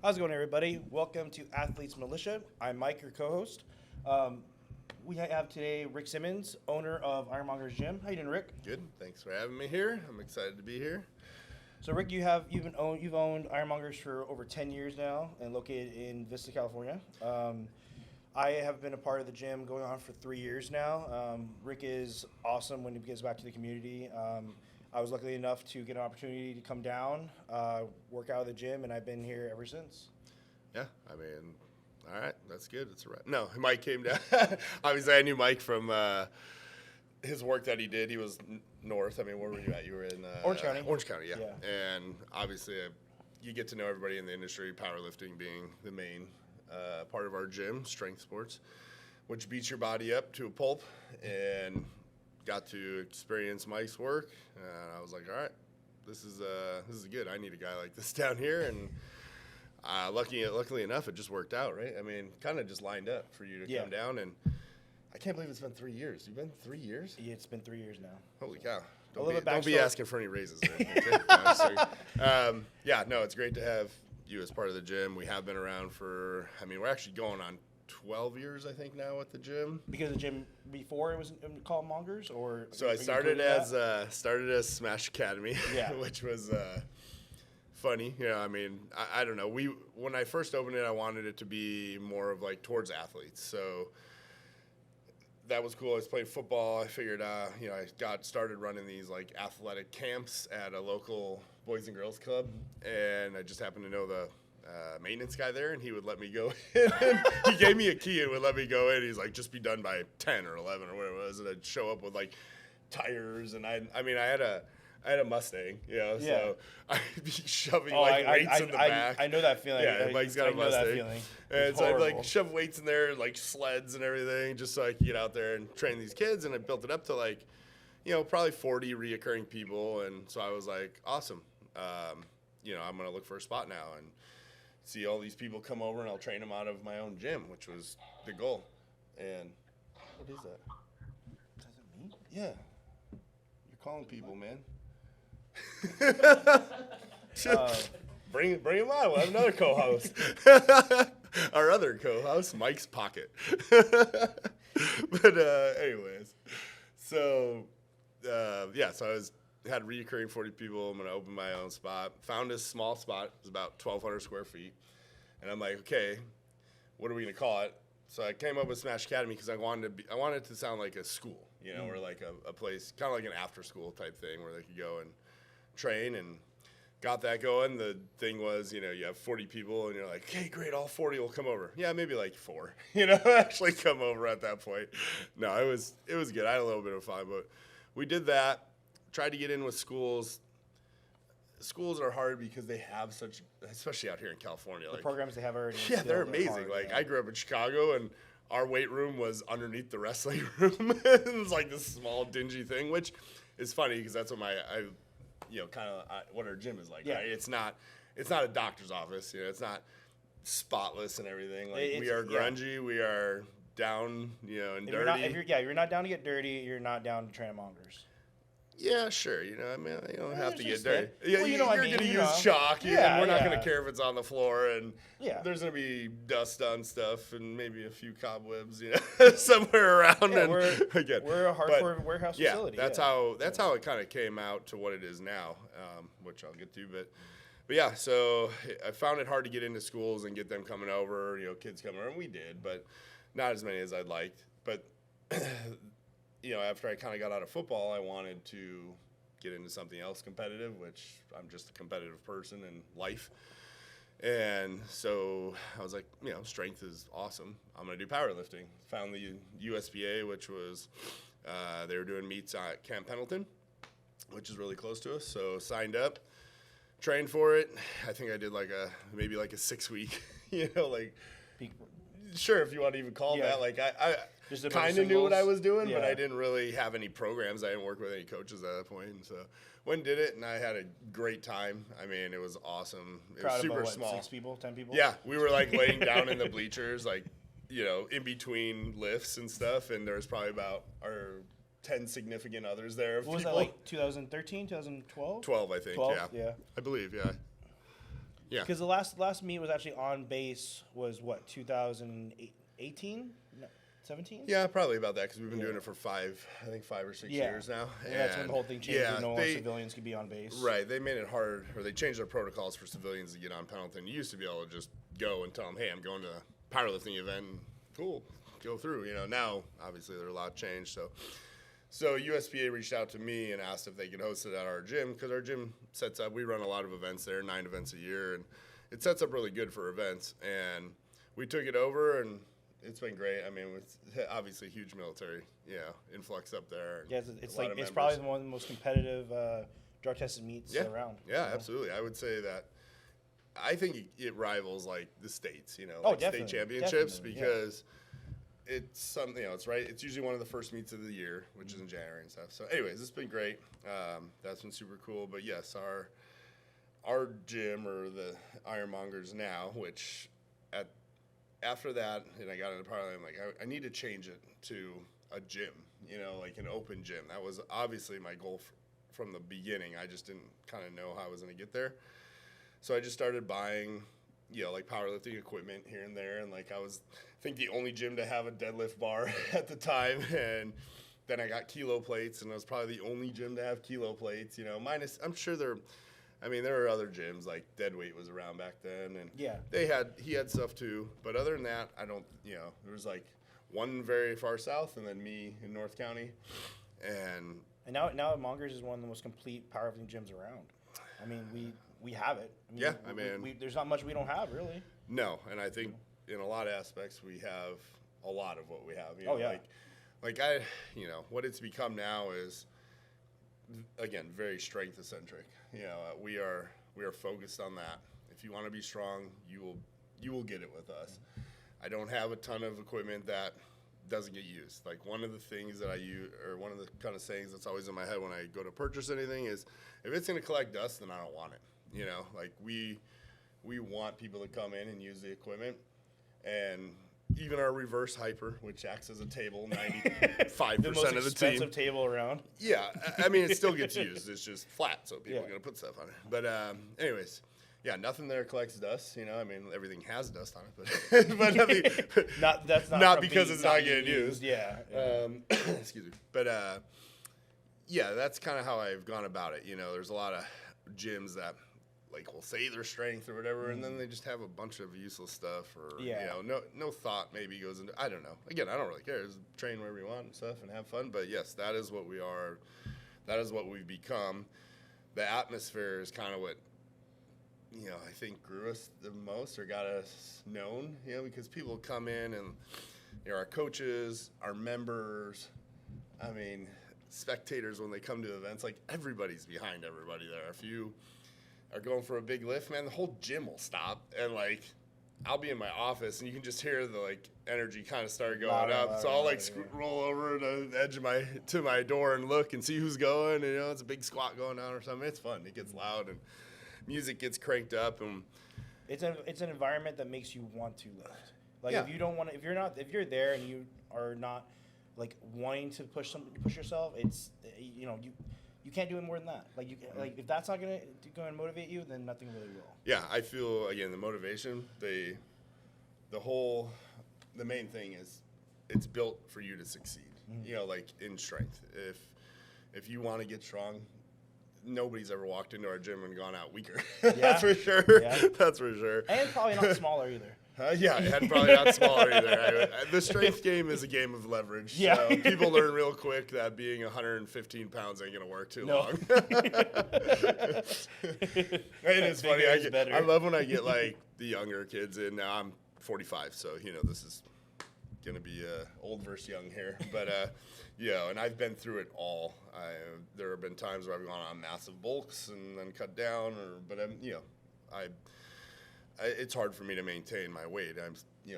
How's it going, everybody? Welcome to Athletes Militia. I'm Mike, your co-host. We have today Rick Simmons, owner of Iron Mongers Gym. How you doing, Rick? Good. Thanks for having me here. I'm excited to be here. So, Rick, you've owned Iron Mongers for over 10 years now, and located in Vista, California. I have been a part of the gym going on for 3 years now. Rick is awesome when he gives back to the community. I was lucky enough to get an opportunity to come down, work out at the gym, and I've been here ever since. Yeah, I mean, all right, that's good. It's a wrap. No, Mike came down. Obviously, I knew Mike from his work that he did. He was north. I mean, where were you at? You were in Orange County. Orange County, yeah. And obviously, you get to know everybody in the industry, powerlifting being the main part of our gym, strength sports, which beats your body up to a pulp. And got to experience Mike's work, and I was like, all right, this is good. I need a guy like this down here, and luckily enough, it just worked out, right? I mean, kind of just lined up for you to come down, and I can't believe it's been 3 years. You've been 3 years? Yeah, it's been 3 years now. Holy cow. Don't be asking for any raises there. Okay? Yeah, no, it's great to have you as part of the gym. We have been around for, I mean, we're actually going on 12 years, I think, now at the gym. Because the gym before it was called Mongers, or so I started as Smash Academy, which was funny. You know, I mean, I don't know. When I first opened it, I wanted it to be more of like towards athletes. So that was cool. I was playing football. I figured, I got started running these like athletic camps at a local Boys and Girls Club, and I just happened to know the maintenance guy there, and he would let me go in. He gave me a key and would let me go in. He's like, just be done by 10 or 11 or whatever it was, and I'd show up with like tires, and I had a Mustang, so I'd be shoving weights in the back. I know that feeling. Yeah, Mike's got a Mustang. And so I'd like shove weights in there, like sleds and everything, just so I could get out there and train these kids. And I built it up to like, probably 40 reoccurring people. And so I was like, awesome. I'm going to look for a spot now and see all these people come over, and I'll train them out of my own gym, which was the goal. And what is that? Is that me? Yeah. You're calling people, man. Bring him on. We'll have another co-host. Our other co-host, Mike's Pocket. But anyways, so I had reoccurring 40 people. I'm going to open my own spot. Found this small spot. It was about 1,200 square feet. And I'm like, okay, what are we going to call it? So I came up with Smash Academy because I wanted it to sound like a school, or like a place, kind of like an after-school type thing where they could go and train, and got that going. The thing was, you have 40 people, and you're like, okay, great, all 40 will come over. Yeah, maybe like 4, actually come over at that point. No, it was good. I had a little bit of fun, but we did that. Tried to get in with schools. Schools are hard because they have such, especially out here in California. The programs they have already. Yeah, they're amazing. Hard, I grew up in Chicago, and our weight room was underneath the wrestling room. It was like this small, dingy thing, which is funny because that's what what our gym is like. Yeah. Right? It's not a doctor's office. It's not spotless and everything. We are grungy. Yeah. We are down, and dirty. You're not down to get dirty. You're not down to train mongers. Yeah, sure. You don't have to get dirty. Yeah, you're going to use chalk. We're not going to care if it's on the floor, and there's going to be dust on stuff and maybe a few cobwebs, somewhere around. Yeah, we're a hardcore warehouse facility. That's how it kind of came out to what it is now, which I'll get to. But yeah, so I found it hard to get into schools and get them coming over, kids coming over, and we did, but not as many as I'd liked. But after I kind of got out of football, I wanted to get into something else competitive, which I'm just a competitive person in life. And so I was like, strength is awesome. I'm going to do powerlifting. Found the USPA, which was, they were doing meets at Camp Pendleton, which is really close to us. So signed up, trained for it. I think I did maybe a 6-week, sure, if you want to even call that. I kind of knew what I was doing, but I didn't really have any programs. I didn't work with any coaches at that point. And so went and did it, and I had a great time. I mean, it was awesome. It was super small. 6 people, 10 people? Yeah, we were laying down in the bleachers, in between lifts and stuff, and there was probably about our 10 significant others there. What was that, 2013, 2012? 12, I think, 12? yeah. I believe, yeah. Yeah. Because the last meet was actually on base was what, 2018? No, 17? Yeah, probably about that because we've been Yeah. doing it for 5 or 6 Yeah. years now. And that's when the whole thing changed. Yeah, no civilians could be on base. Right. They made it hard, or they changed their protocols for civilians to get on Pendleton. You used to be able to just go and tell them, hey, I'm going to a powerlifting event. And cool, go through. You know, now obviously there's a lot changed. So USPA reached out to me and asked if they could host it at our gym because our gym sets up. We run a lot of events there, 9 events a year, and it sets up really good for events. And we took it over, and it's been great. I mean, it's obviously huge military, influx up there. Yeah, it's probably one of the most competitive drug tested meets around. Yeah, absolutely. I would say that. I think it rivals like the states, state championships because it's something, it's right. It's usually one of the first meets of the year, which is in January and stuff. So, anyways, it's been great. That's been super cool. But yes, our gym, or the Iron Mongers now, which after that, and I got into Parliament, I'm like, I need to change it to a gym, like an open gym. That was obviously my goal from the beginning. I just didn't kind of know how I was going to get there. So I just started buying, like powerlifting equipment here and there. And like I think the only gym to have a deadlift bar at the time. And then I got kilo plates, and I was probably the only gym to have kilo plates, minus, I'm sure there are other gyms, like Deadweight was around back then, and he had stuff too. But other than that, I don't, there was like one very far south, and then me in North County, and now Mongers is one of the most complete powerlifting gyms around. I mean, we have it. I mean, there's not much we don't have really. No, and I think in a lot of aspects we have a lot of what we have. Like what it's become now is, again, very strength eccentric. We are focused on that. If you want to be strong, you will get it with us. I don't have a ton of equipment that doesn't get used. Like one of the things that I use, or one of the kind of sayings that's always in my head when I go to purchase anything is, if it's going to collect dust, then I don't want it. Like we want people to come in and use the equipment, and even our reverse hyper, which acts as a table 95% the most of the team. expensive table around. Yeah, I mean, it still gets used. It's just flat, so people are going to put stuff on it. But anyways, nothing there collects dust. I mean, everything has dust on it, but nothing, not because it's not getting used. Yeah. Excuse me. But that's kind of how I've gone about it. There's a lot of gyms that like will say their strength or whatever, and then they just have a bunch of useless stuff, or no thought maybe goes into. I don't know. Again, I don't really care. Just train wherever you want and stuff and have fun. But yes, that is what we are. That is what we've become. The atmosphere is kind of what I think grew us the most or got us known. Because people come in and our coaches, our members. I mean, spectators when they come to events, like everybody's behind everybody there. If you are going for a big lift, man, the whole gym will stop, and like I'll be in my office and you can just hear the like energy kind of start going up. So I'll like roll over to the edge of my door and look and see who's going. And, it's a big squat going on or something. It's fun. It gets loud and music gets cranked up, and it's an environment that makes you want to lift. Like if you don't want to, if you're there and you are not like wanting to push yourself, it's you can't do it more than that. Like like if that's not gonna motivate you, then nothing really will. Yeah, I feel again the motivation, the main thing is it's built for you to succeed. Like in strength. If you want to get strong, nobody's ever walked into our gym and gone out weaker. That's for sure. Yeah. That's for sure. And probably not smaller either. And probably not smaller either. The strength game is a game of leverage. Yeah. So people learn real quick that being 115 pounds ain't going to work too long. It is funny. I love when I get like the younger kids in. Now I'm 45, so this is going to be old versus young here. But and I've been through it all. There have been times where I've gone on massive bulks and then cut down, it's hard for me to maintain my weight. I'm,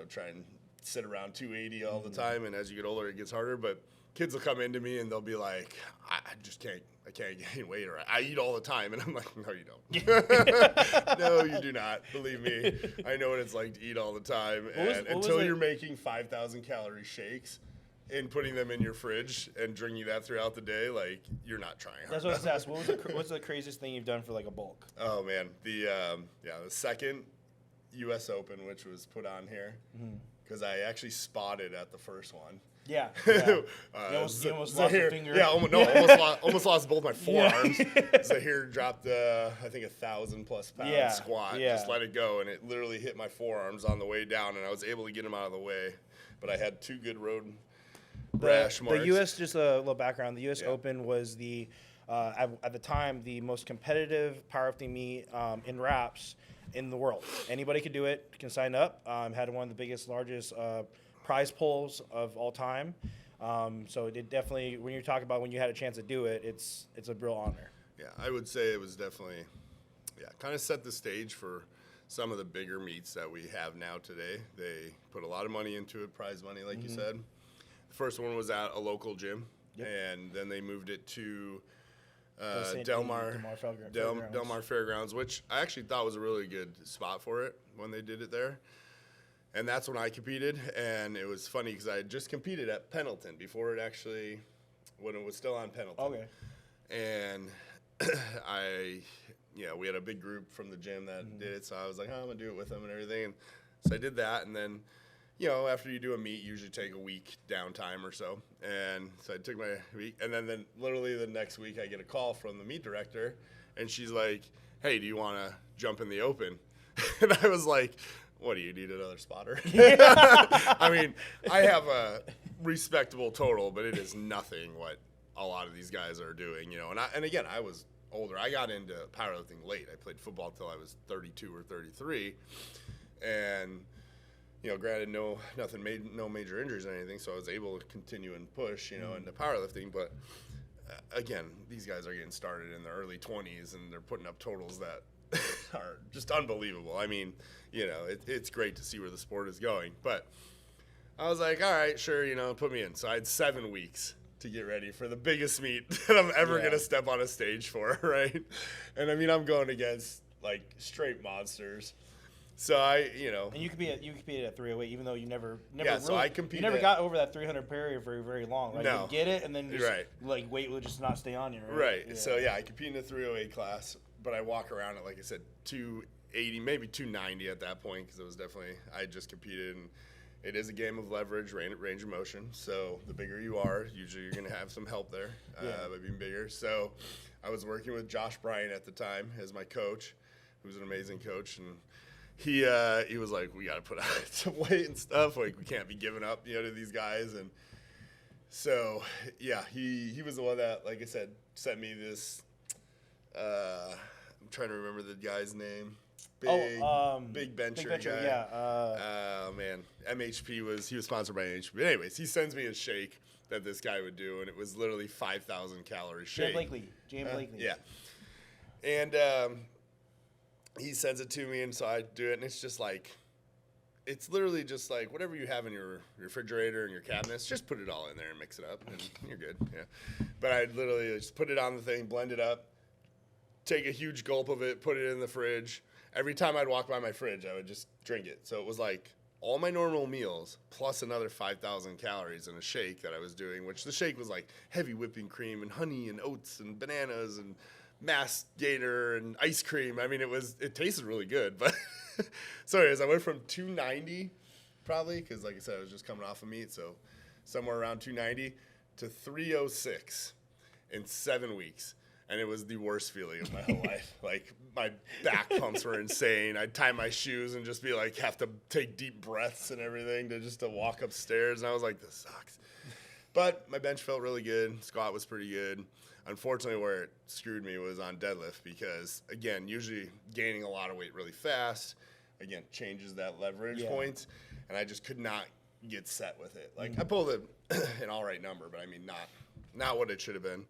trying to sit around 280 all the time, and as you get older, it gets harder. But kids will come into me and they'll be like, I can't gain weight, or I eat all the time. And I'm like, no, you don't. No, you do not. Believe me. I know what it's like to eat all the time. And until you're making 5,000 calorie shakes, and putting them in your fridge and drinking that throughout the day, like, you're not trying hard That's what I was enough. asking. What's the craziest thing you've done for like a bulk? Oh man, the second U.S. Open, which was put on here, because I actually spotted at the first one. Yeah. You almost lost a finger. Yeah, almost lost both my forearms. Zahir dropped, I think, 1,000+ pound squat. Yeah. Just let it go, and it literally hit my forearms on the way down, and I was able to get him out of the way. But I had 2 good road rash marks. The U.S., just a little background, the U.S. Yeah. Open was at the time, the most competitive powerlifting meet in wraps in the world. Anybody could do it, can sign up. Had one of the biggest, largest prize pools of all time. So it definitely, when you're talking about when you had a chance to do it, it's a real honor. Yeah, I would say it was definitely, kind of set the stage for some of the bigger meets that we have now today. They put a lot of money into it, prize money, like you said. The first one was at a local gym, and then they moved it to Del Mar Fairgrounds, which I actually thought was a really good spot for it when they did it there. And that's when I competed, and it was funny because I had just competed at Pendleton before when it was still on Pendleton. Okay. And we had a big group from the gym that did it, so I was like, I'm going to do it with them and everything. And so I did that, and then, after you do a meet, you usually take a week downtime or so. And so I took my week, and then literally the next week I get a call from the meet director, and she's like, hey, do you want to jump in the Open? And I was like, what, do you need another spotter? I mean, I have a respectable total, but it is nothing what a lot of these guys are doing, And again, I was older. I got into powerlifting late. I played football till I was 32 or 33. And, granted, no major injuries or anything, so I was able to continue and push, into powerlifting. But, again, these guys are getting started in their early 20s, and they're putting up totals that are just unbelievable. I mean, it's great to see where the sport is going. But I was like, all right, sure, put me in. So I had 7 weeks to get ready for the biggest meet that I'm ever going to step on a stage for, right? And, I mean, I'm going against, like, straight monsters. So And you competed at 308, even though you never so I competed. You never got over that 300 period very, very long. Right? No. You get it, and then just, right. weight will just not stay on you. Right. Yeah. So, I compete in the 308 class, but I walk around at, like I said, 280, maybe 290 at that point, because it was definitely, I just competed, and it is a game of leverage, range of motion. So the bigger you are, usually you're going to have some help there by being bigger. So I was working with Josh Bryant at the time as my coach, who's an amazing coach, and he was like, we got to put on some weight and stuff. Like, we can't be giving up, to these guys. And so, he was the one that, like I said, sent me this. I'm trying to remember the guy's name. Big bencher guy. Yeah. Man, he was sponsored by MHP. But anyways, he sends me a shake that this guy would do, and it was literally 5,000 calorie shake. James Blakely. Yeah. And he sends it to me, and so I do it, and it's literally just like whatever you have in your refrigerator and your cabinets, just put it all in there and mix it up, and you're good. Yeah. But I literally just put it on the thing, blend it up, take a huge gulp of it, put it in the fridge. Every time I'd walk by my fridge, I would just drink it. So it was like all my normal meals plus another 5,000 calories in a shake that I was doing, which the shake was like heavy whipping cream and honey and oats and bananas and mass gator and ice cream. I mean, it tasted really good. But so anyways, I went from 290 probably, because like I said, I was just coming off of meat, so somewhere around 290 to 306 in 7 weeks. And it was the worst feeling of my whole life. Like, my back pumps were insane. I'd tie my shoes and just be like, have to take deep breaths and everything to walk upstairs. And I was like, this sucks. But my bench felt really good. Squat was pretty good. Unfortunately, where it screwed me was on deadlift because, again, usually gaining a lot of weight really fast, again, changes that leverage point. And I just could not get set with it. Like, I pulled an all right number, but I mean, not what it should have been.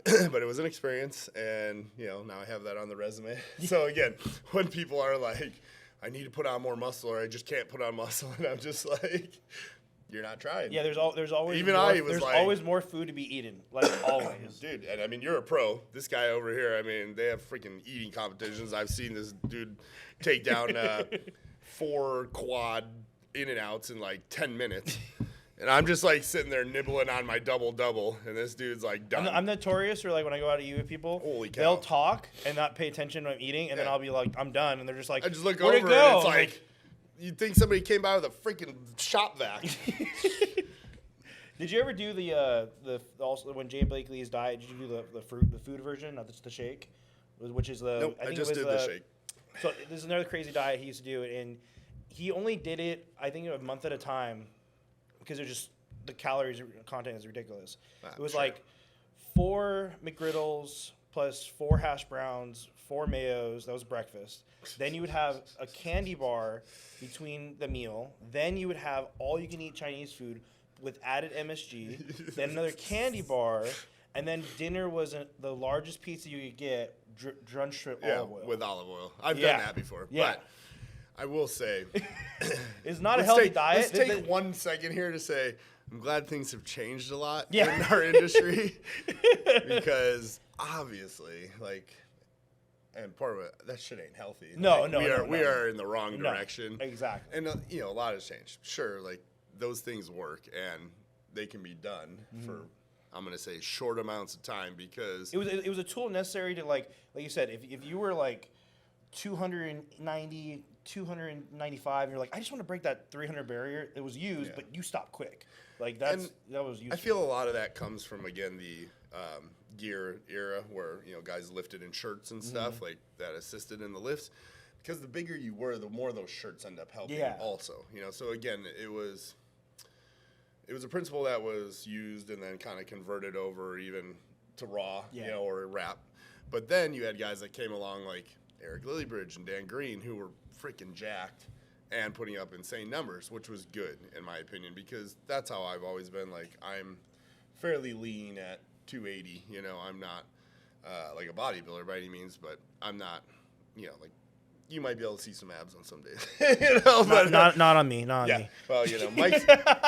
But it was an experience, and, now I have that on the resume. So, again, when people are like, I need to put on more muscle or I just can't put on muscle, and I'm just like, you're not trying. Yeah, there's always even more, I was there's like, always more food to be eaten, like always. Dude, and I mean, you're a pro. This guy over here, I mean, they have freaking eating competitions. I've seen this dude take down 4 quad in and outs in like 10 minutes. And I'm just like sitting there nibbling on my double, and this dude's like done. I'm notorious for like when I go out to eat with people, Holy cow. they'll talk and not pay attention when I'm eating, and then I'll be like, I'm done, and they're just like, I just look where'd over it go? and it's like, you'd think somebody came by with a freaking shop vac. Did you ever do the also when Jay Blakely's diet? Did you do the food version, not the shake, which is the? Nope, I just did the shake. So this is another crazy diet he used to do, and he only did it I think a month at a time because it just the calories content is ridiculous. It was like 4 McGriddles plus 4 hash browns, 4 mayos. That was breakfast. Then you would have a candy bar between the meal. Then you would have all you can eat Chinese food with added MSG. Then another candy bar. And then dinner was the largest pizza you could get, drenched with olive oil. With olive oil. I've done that before. Yeah. But I will say, it's not a healthy diet. Let's take 1 second here to say, I'm glad things have changed a lot in our industry. Because obviously, like, and part of it, that shit ain't healthy. No, like, we are in the wrong direction. Exactly. And, a lot has changed. Sure, like, those things work and they can be done for, I'm going to say, short amounts of time because it was a tool necessary to, like you said, if you were like 290, 295, and you're like, I just want to break that 300 barrier, it was used, but you stopped quick. Like, that was useful. I feel a lot of that comes from, again, the gear era where, guys lifted in shirts and stuff, like that assisted in the lifts. Because the bigger you were, the more those shirts end up helping also. So, again, it was a principle that was used and then kind of converted over even to raw, or wrap. But then you had guys that came along like Eric Lillybridge and Dan Green who were freaking jacked and putting up insane numbers, which was good in my opinion because that's how I've always been. Like, I'm fairly lean at 280. I'm not like a bodybuilder by any means, but I'm not, like, you might be able to see some abs on some days, but not on me, not on me. Well,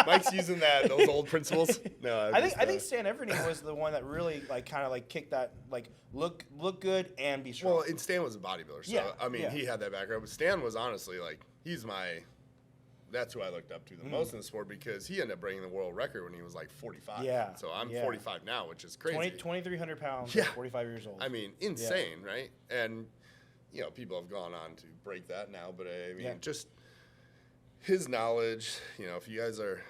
Mike's using those old principles. No, I think Stan Everdeen was the one that really kind of kicked that look good and be strong. Well, and Stan was a bodybuilder, so I mean he had that background. But Stan was honestly that's who I looked up to the most in the sport because he ended up breaking the world record when he was like 45. Yeah. So I'm 45 now, which is crazy. 2,300 pounds. Yeah. 45 years old. I mean, insane, right? And people have gone on to break that now, but I mean, just his knowledge, if you guys are,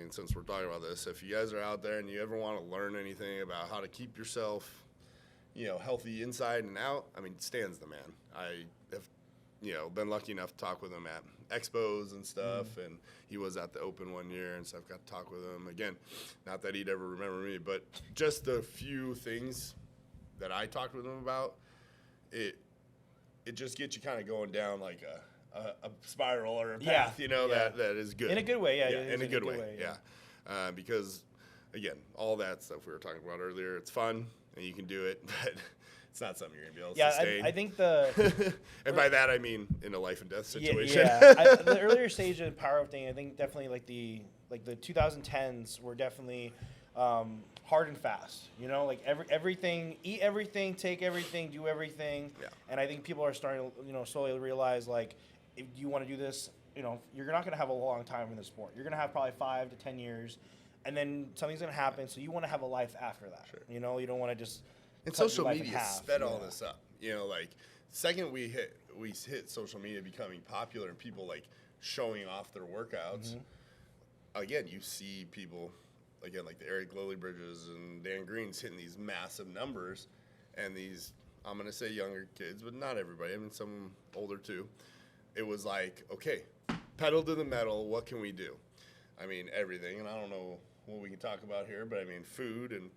since we're talking about this, if you guys are out there and you ever want to learn anything about how to keep yourself, healthy inside and out, Stan's the man. I have, been lucky enough to talk with him at expos and stuff, and he was at the Open one year, and so I've got to talk with him again. Not that he'd ever remember me, but just the few things that I talked with him about, it just gets you kind of going down like a spiral or a path, that is good. In a good way, in a good way, because, again, all that stuff we were talking about earlier, it's fun, and you can do it, but it's not something you're going to be able to sustain. I think and by that, I mean in a life and death situation. The earlier stage of the powerlifting, I think definitely the 2010s were definitely hard and fast, everything, eat everything, take everything, do everything. Yeah. And I think people are starting to, slowly realize, if you want to do this, you're not going to have a long time in the sport. You're going to have probably 5 to 10 years, and then something's going to happen. So you want to have a life after that. Sure. You don't want to just. And social media sped all this up. Second we hit social media becoming popular and people showing off their workouts. Again, you see people. Again, like the Eric Lillybridges and Dan Greens hitting these massive numbers, and these, I'm going to say younger kids, but not everybody. Some older too. It was like, okay, pedal to the metal, what can we do? Everything, and I don't know what we can talk about here, but food and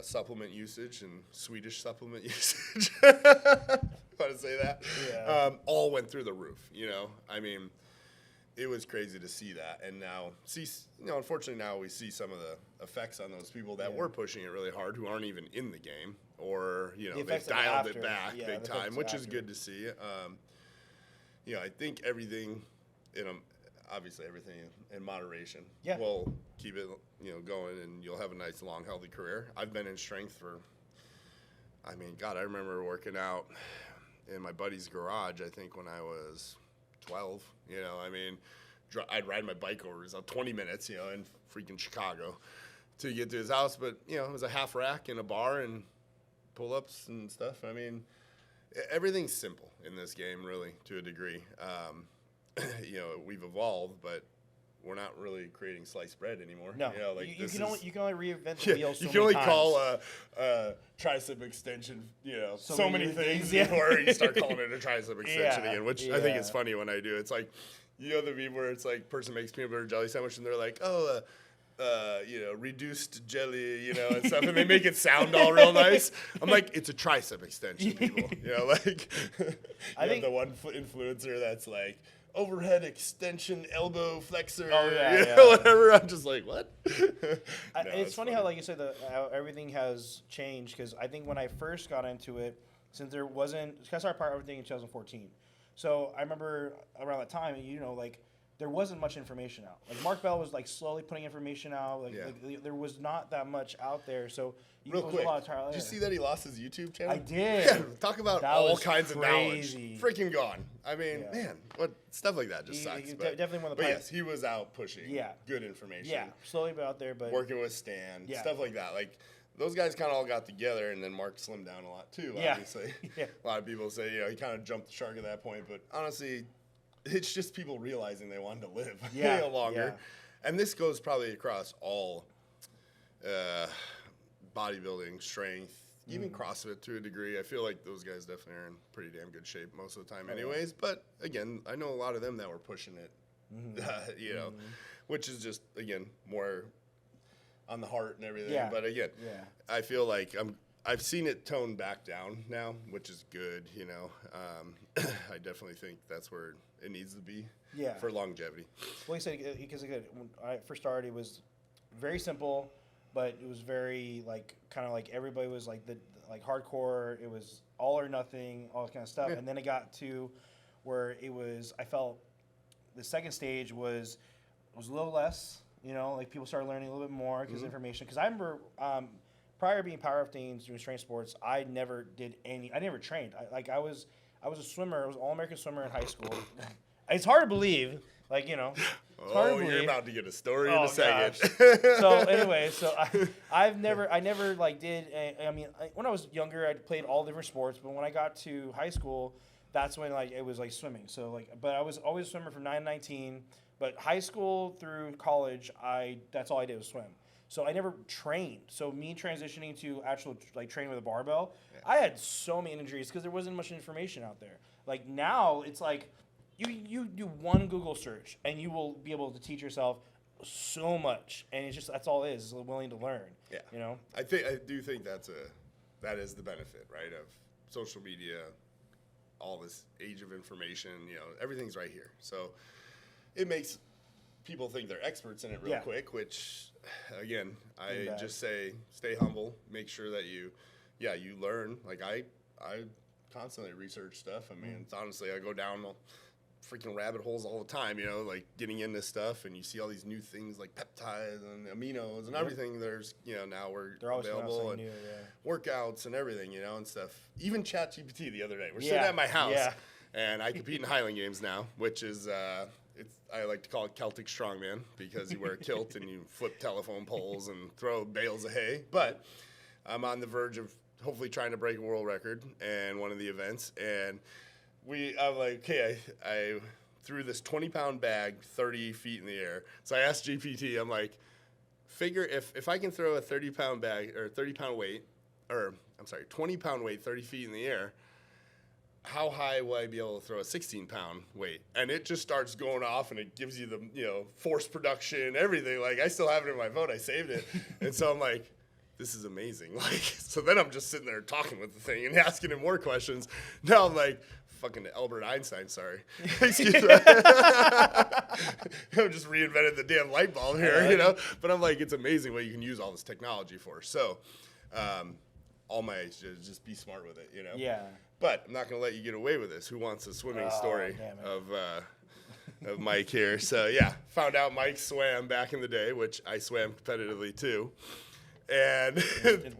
supplement usage and Swedish supplement usage. Want to say that? Yeah. All went through the roof, It was crazy to see that, and now unfortunately now we see some of the effects on those people that were pushing it really hard, who aren't even in the game, or they've dialed it back big time, which is good to see. I think everything obviously everything in moderation will keep it going, and you'll have a nice long healthy career. I've been in strength for, I remember working out in my buddy's garage, I think when I was 12, I'd ride my bike over. It was 20 minutes, in freaking Chicago to get to his house. But, it was a half rack in a bar and pull-ups and stuff. I mean, everything's simple in this game, really, to a degree. We've evolved, but we're not really creating sliced bread anymore. No, you can only reinvent the wheel. You can only call a tricep extension, so many things before you start calling it a tricep extension again. Which I think is funny when I do. It's like, the meme where it's like person makes peanut butter jelly sandwich and they're like, reduced jelly, and stuff, and they make it sound all real nice. I'm like, it's a tricep extension, people. I think the one influencer that's like, overhead extension, elbow flexor, whatever. I'm just like, what? It's funny how, like you said, how everything has changed. Because I think when I first got into it, since there wasn't, I started everything in 2014. So I remember around that time, there wasn't much information out. Like Mark Bell was like slowly putting information out. Like there was not that much out there. So real quick, did you see that he lost his YouTube channel? I did. Yeah, talk about all kinds of knowledge. Freaking gone. I mean, man, what stuff like that just sucks. Definitely one of the. But yes, he was out pushing. Good information. Yeah, slowly but out there, but working with Stan, stuff like that. Like those guys kind of all got together, and then Mark slimmed down a lot too. Obviously, a lot of people say he kind of jumped the shark at that point, but honestly, it's just people realizing they wanted to live longer. And this goes probably across all bodybuilding, strength, even CrossFit to a degree. I feel like those guys definitely are in pretty damn good shape most of the time anyways. But, again, I know a lot of them that were pushing it, which is just, again, more on the heart and everything. Yeah. But, again, I feel like I've seen it toned back down now, which is good, I definitely think that's where it needs to be for longevity. Well, you said, because again, when I first started, it was very simple, but it was very, kind of like everybody was like hardcore. It was all or nothing, all that kind of stuff. And then it got to where it was, I felt the second stage was a little less, people started learning a little bit more because information. Because I remember, prior to being powerlifting, doing strength sports, I never trained. I was a swimmer. I was an all-American swimmer in high school. It's hard to believe, it's hard to believe. You're about to get a story in a second. So anyway, I never did. When I was younger, I played all different sports. But when I got to high school, that's when it was swimming. So but I was always a swimmer from 9 to 19. But high school through college, that's all I did was swim. So I never trained. So me transitioning to actual training with a barbell, I had so many injuries because there wasn't much information out there. Now it's you do one Google search and you will be able to teach yourself so much, and it's just that's all it is willing to learn. Yeah, I do think that is the benefit, right, of social media, all this age of information. Everything's right here. So it makes people think they're experts in it real quick, which, again, I just say stay humble, make sure that you learn. I constantly research stuff. It's honestly, I go down freaking rabbit holes all the time, getting into stuff, and you see all these new things like peptides and aminos and everything. There's, now they're available, and workouts and everything, and stuff. Even ChatGPT the other day. We're sitting at my house, and I compete in Highland Games now, which is I like to call it Celtic Strongman because you wear a kilt and you flip telephone poles and throw bales of hay. But I'm on the verge of hopefully trying to break a world record in one of the events. And I'm like, okay, I threw this 20-pound bag 30 feet in the air. So I asked GPT, I'm like, figure if I can throw a 30-pound bag or 30-pound weight, or I'm sorry, 20-pound weight 30 feet in the air, how high will I be able to throw a 16-pound weight? And it just starts going off, and it gives you the, force production, everything. I still have it in my phone. I saved it. And so I'm like, this is amazing. So then I'm just sitting there talking with the thing and asking him more questions. Now I'm like, fucking Albert Einstein, sorry. Excuse me. I've just reinvented the damn light bulb here, But I'm like, it's amazing what you can use all this technology for. So all my age, just be smart with it, Yeah. But I'm not going to let you get away with this. Who wants a swimming story of Mike here? So, found out Mike swam back in the day, which I swam competitively too. And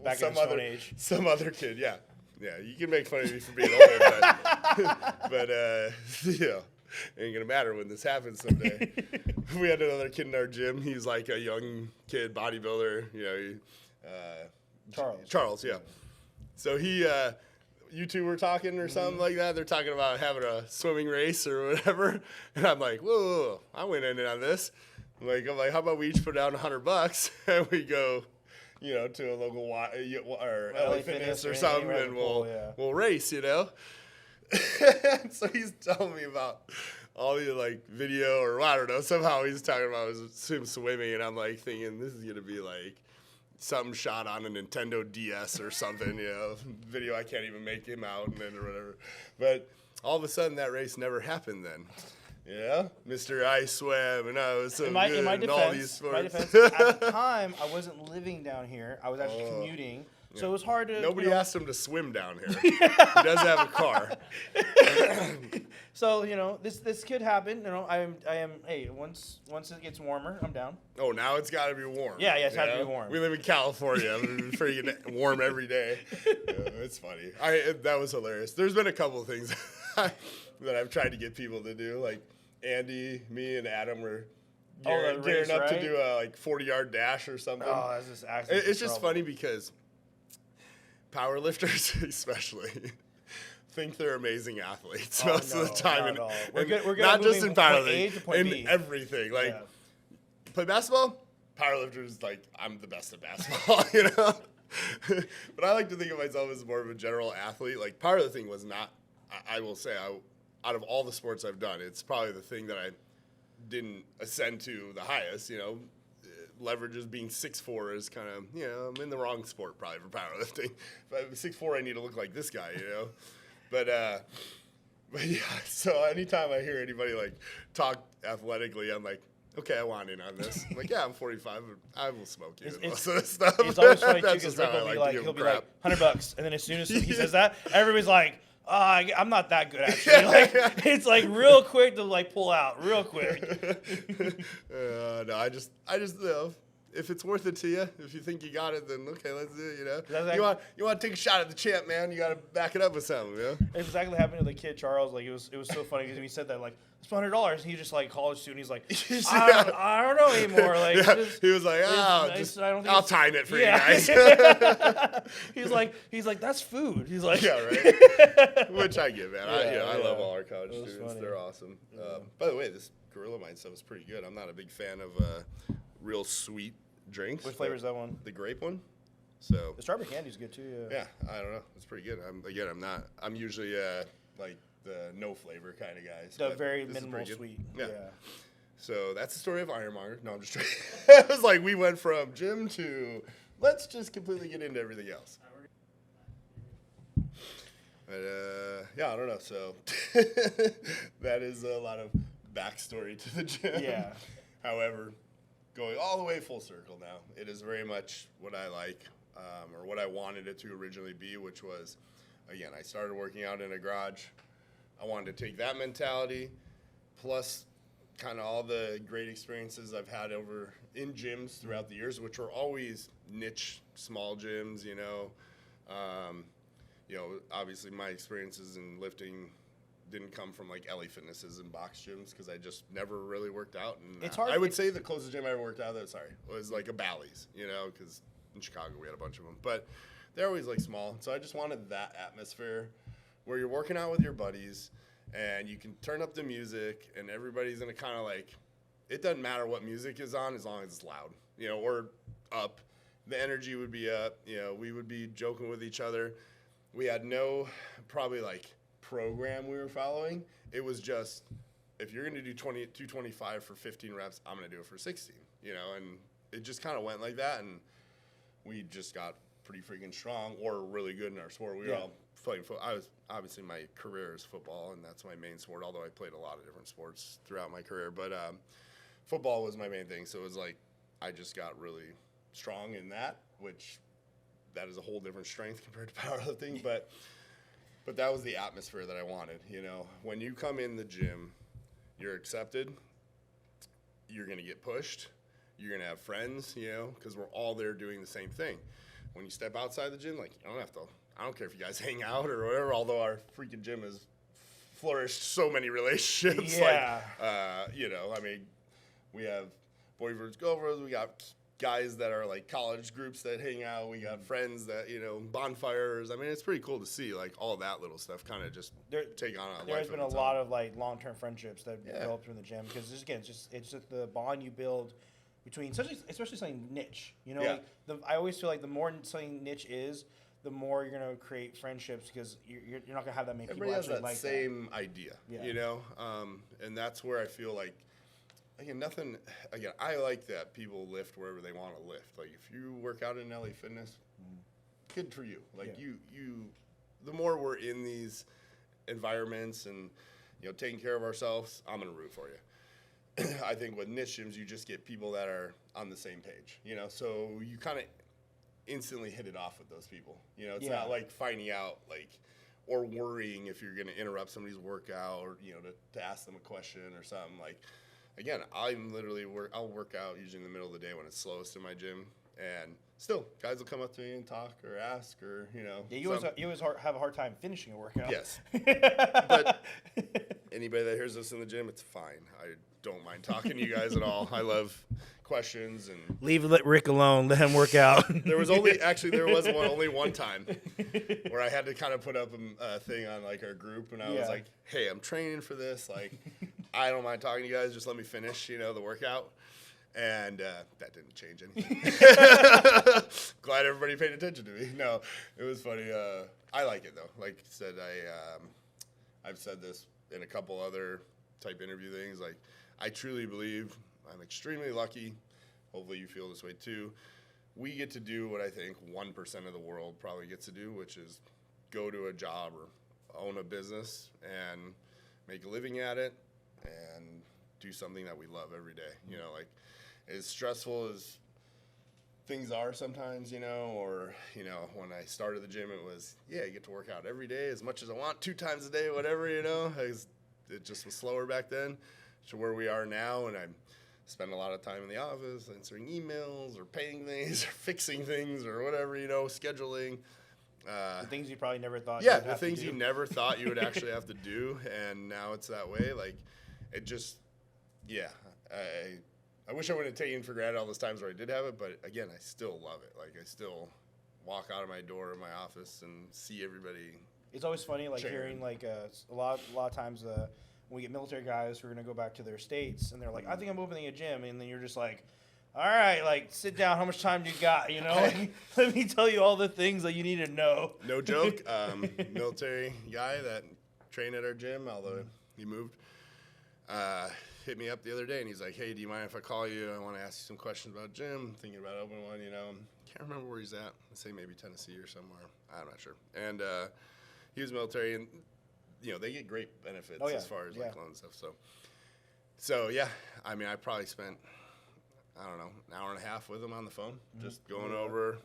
back in Stone Age. Some other kid, Yeah, you can make fun of me for being older, but Ain't gonna matter when this happens someday. We had another kid in our gym. He's like a young kid bodybuilder. Charles, yeah. So you two were talking or something like that. They're talking about having a swimming race or whatever. And I'm like, whoa, I went in on this. I'm like, how about we each put down $100 and we go, to a local or LA Fitness or something, and we'll race, So he's telling me about all the like video or I don't know. Somehow he's talking about him swimming, and I'm like thinking this is gonna be like something shot on a Nintendo DS or something, video I can't even make him out and or whatever. But all of a sudden that race never happened then. Yeah, Mr. I swam and I was so good in all these sports. At the time, I wasn't living down here. I was actually commuting, so it was hard to. Nobody asked him to swim down here. He does have a car. So this could happen. I am. Hey, once it gets warmer, I'm down. Oh, now it's got to be warm. Yeah, it's got to be warm. We live in California. It's freaking warm every day. It's funny. That was hilarious. There's been a couple of things that I've tried to get people to do, like. Andy, me, and Adam were gearing up to do a 40-yard dash or something. Oh, that's just it's just funny because powerlifters, especially, think they're amazing athletes most of the time, and not just in powerlifting, in everything. Like play basketball, powerlifters like I'm the best at basketball, But I like to think of myself as more of a general athlete. Like powerlifting was not. I will say out of all the sports I've done, it's probably the thing that I didn't ascend to the highest, Leverages being 6'4" is kind of, I'm in the wrong sport probably for powerlifting. If I'm 6'4", I need to look like this guy, But yeah, so anytime I hear anybody talk athletically, I'm like, okay, I want in on this. I'm like, yeah, I'm 45, but I will smoke you. Most of this stuff. It's always funny too because Rick will be like, he'll be like $100, and then as soon as he says that, everybody's like, I'm not that good actually. It's real quick to pull out, real quick. No, I just if it's worth it to you, if you think you got it, then okay, let's do it. You want to take a shot at the champ, man? You got to back it up with something, It's exactly happened to the kid Charles. It was so funny because he said that it's $100, and he just college student. He's like, I don't know anymore. He was like, I'll time it for you guys. he's like, that's food. He's like, yeah, right. Which I get, man. I love all our college students. Funny. They're awesome. By the way, this Gorilla Mind stuff is pretty good. I'm not a big fan of real sweet drinks. Which flavor is that one? The grape one. So the strawberry candy is good too. Yeah, I don't know. It's pretty good. I'm usually the no flavor kind of guy. The very minimal sweet. Yeah. So that's the story of Iron Monger. No, I'm just kidding. It was like we went from gym to let's just completely get into everything else. But I don't know. So that is a lot of backstory to the gym. Yeah. However, going all the way full circle now, it is very much what I like, or what I wanted it to originally be, which was, again, I started working out in a garage. I wanted to take that mentality, plus kind of all the great experiences I've had over in gyms throughout the years, which were always niche, small gyms, obviously my experiences in lifting didn't come from LA Fitnesses and box gyms because I just never really worked out. And it's hard. I would say the closest gym I ever worked out was a Bally's, because in Chicago we had a bunch of them, but they're always small. So I just wanted that atmosphere where you're working out with your buddies and you can turn up the music and everybody's in a kind of it doesn't matter what music is on as long as it's loud, or up. The energy would be up. We would be joking with each other. We had no probably program we were following. It was just, if you're going to do 225 for 15 reps, I'm going to do it for 16, and it just kind of went like that. And we just got pretty freaking strong or really good in our sport. We were all playing football. Obviously my career is football and that's my main sport, although I played a lot of different sports throughout my career, but football was my main thing. So it was I just got really strong in that, which that is a whole different strength compared to powerlifting, but that was the atmosphere that I wanted. When you come in the gym, you're accepted, you're going to get pushed, you're going to have friends, because we're all there doing the same thing. When you step outside the gym, you don't have to, I don't care if you guys hang out or whatever, although our freaking gym is flourished so many relationships. Yeah. You know, I mean, we have boyfriends, girlfriends, we got guys that are like college groups that hang out, we got friends that, you know, bonfires. I mean, it's pretty cool to see like all that little stuff kind of just take on a life. There's been a lot of like long-term friendships that have Yeah. developed from the gym because again, it's just the bond you build between, especially something niche. You know, Yeah. like I always feel like the more something niche is, the more you're gonna create friendships because you're not gonna have that many Everybody people has actually that like same idea, Yeah. you know, and that's where I feel like, again, I like that people lift wherever they want to lift. Like if you work out in LA Fitness, good for you. Like Yeah. the more we're in these environments and, you know, taking care of ourselves, I'm gonna root for you. I think with niche gyms, you just get people that are on the same page, you know, so you kind of instantly hit it off with those people. You know, it's Yeah. not like finding out like or worrying if you're going to interrupt somebody's workout or, you know, to ask them a question or something. Like, again, I'll work out usually in the middle of the day when it's slowest in my gym, and still guys will come up to me and talk or ask or, you know. Yeah, you always have a hard time finishing a workout. Yes. But anybody that hears us in the gym, it's fine. I don't mind talking to you guys at all. I love questions and Let Rick alone. Let him work out. there was only one time where I had to kind of put up a thing on like our group, and I was like, "Hey, I'm training for this. Like, I don't mind talking to you guys. Just let me finish, you know, the workout." And that didn't change anything. Glad everybody paid attention to me. No, it was funny. I like it though. Like I said, I've said this in a couple other type interview things. Like, I truly believe I'm extremely lucky. Hopefully you feel this way too. We get to do what I think 1% of the world probably gets to do, which is go to a job or own a business and make a living at it and do something that we love every day. You know, like as stressful as things are sometimes, you know, or, you know, when I started the gym, it was, yeah, you get to work out every day as much as I want, 2 times a day, whatever, you know. It just was slower back then to where we are now, and I spend a lot of time in the office answering emails or paying things or fixing things or whatever, you know, scheduling. The things you probably never thought. Yeah, you'd the have to things do. you never thought you would actually have to do, and now it's that way. Like, it just, yeah. I wish I wouldn't have taken for granted all those times where I did have it, but again, I still love it. Like, I still walk out of my door in my office and see everybody. It's always funny, like Sharing. hearing like a lot of times when we get military guys who are gonna go back to their states and they're like, I think I'm opening a gym, and then you're just like, all right, like sit down. How much time do you got? You know, like, let me tell you all the things that you need to know. No joke. Military guy that trained at our gym, although he moved, hit me up the other day, and he's like, hey, do you mind if I call you? I want to ask you some questions about gym. Thinking about opening one, you know. Can't remember where he's at. I'd say maybe Tennessee or somewhere. I'm not sure. And he was military, and, you know, they get great benefits as far as, like, loan stuff. So, yeah, I mean, I probably spent, I don't know, an hour and a half with him on the phone, just going over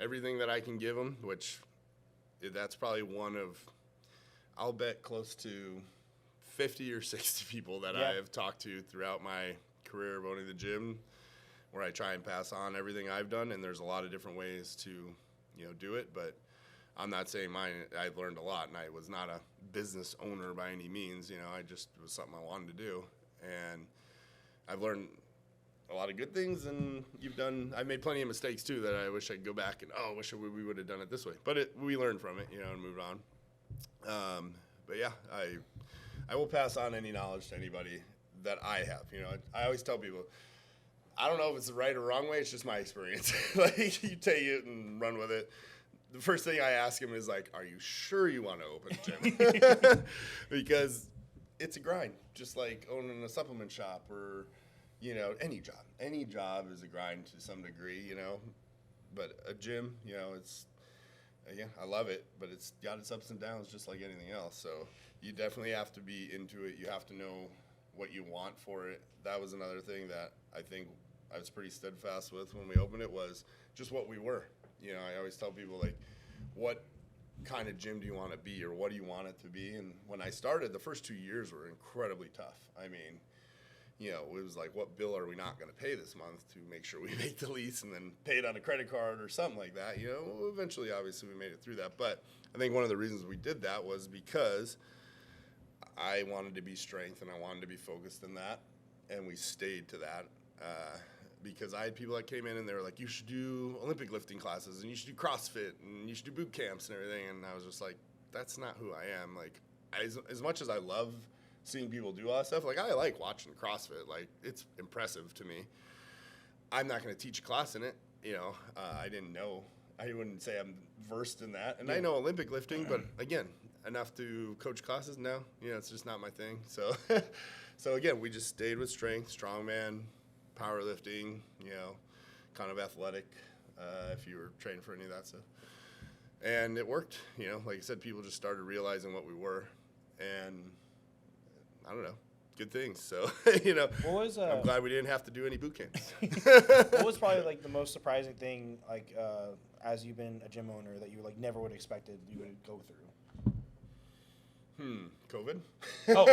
everything that I can give him, which that's probably one of, I'll bet close to 50 or 60 people that I have talked to throughout my career of owning the gym, where I try and pass on everything I've done, and there's a lot of different ways to, you know, do it, but I'm not saying mine, I've learned a lot, and I was not a business owner by any means, you know, it was something I wanted to do, and I've learned a lot of good things, and I've made plenty of mistakes too that I wish I could go back and, wish we would have done it this way, but we learned from it, you know, and moved on. But yeah, I will pass on any knowledge to anybody that I have. You know, I always tell people, I don't know if it's the right or wrong way. It's just my experience. Like, you take it and run with it. The first thing I ask them is like, are you sure you want to open a gym? Because it's a grind, just like owning a supplement shop or, you know, any job. Any job is a grind to some degree, you know. But a gym, you know, again, I love it, but it's got its ups and downs just like anything else. So you definitely have to be into it. You have to know what you want for it. That was another thing that I think I was pretty steadfast with when we opened it, was just what we were. You know, I always tell people, like, what kind of gym do you want to be, or what do you want it to be? And when I started, the first 2 years were incredibly tough. I mean, you know, it was like, what bill are we not going to pay this month to make sure we make the lease and then pay it on a credit card or something like that? You know, eventually, obviously, we made it through that. But I think one of the reasons we did that was because I wanted to be strength, and I wanted to be focused in that, and we stayed to that. Because I had people that came in and they were like, you should do Olympic lifting classes, and you should do CrossFit, and you should do boot camps and everything. And I was just like, that's not who I am. Like, as much as I love seeing people do all that stuff, like, I like watching CrossFit. Like, it's impressive to me. I'm not going to teach a class in it. You know, I didn't know. I wouldn't say I'm versed in that. And I know Olympic lifting, but again, enough to coach classes? No. You know, it's just not my thing. So, so again, we just stayed with strength, strongman, powerlifting, you know, kind of athletic, if you were training for any of that stuff. And it worked, you know, like I said, people just started realizing what we were, and I don't know, good things. So, you know, I'm glad we didn't have to do any boot camps. What was probably like the most surprising thing, like, as you've been a gym owner, that you like never would have expected you would go through? COVID? Oh,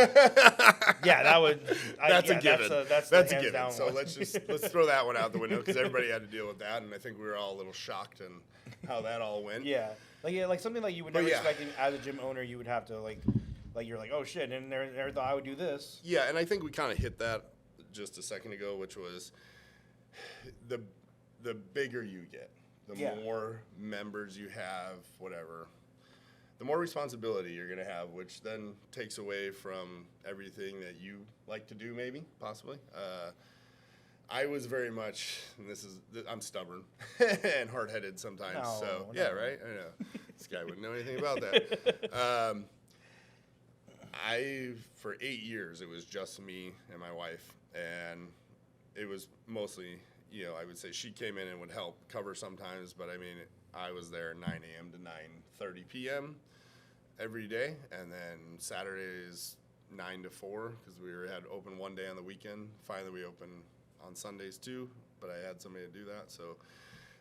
yeah, that would. That's a given. That's a given. Down so one. let's throw that one out the window, because everybody had to deal with that, and I think we were all a little shocked in how that all went. Yeah, like something like you would never expect as a gym owner. You would have to like you're like, oh shit, and never thought I would do this. Yeah, and I think we kind of hit that just a second ago, which was the bigger you get, the more members you have, whatever. The more responsibility you're going to have, which then takes away from everything that you like to do, maybe, possibly. I was very much, and I'm stubborn and hard-headed sometimes. Yeah, right? I know. This guy wouldn't know anything about that. For 8 years, it was just me and my wife, and it was mostly, you know, I would say she came in and would help cover sometimes, but I mean, I was there 9 a.m. to 9:30 p.m. every day, and then Saturdays 9 to 4, because had open one day on the weekend. Finally, we open on Sundays too, but I had somebody to do that. So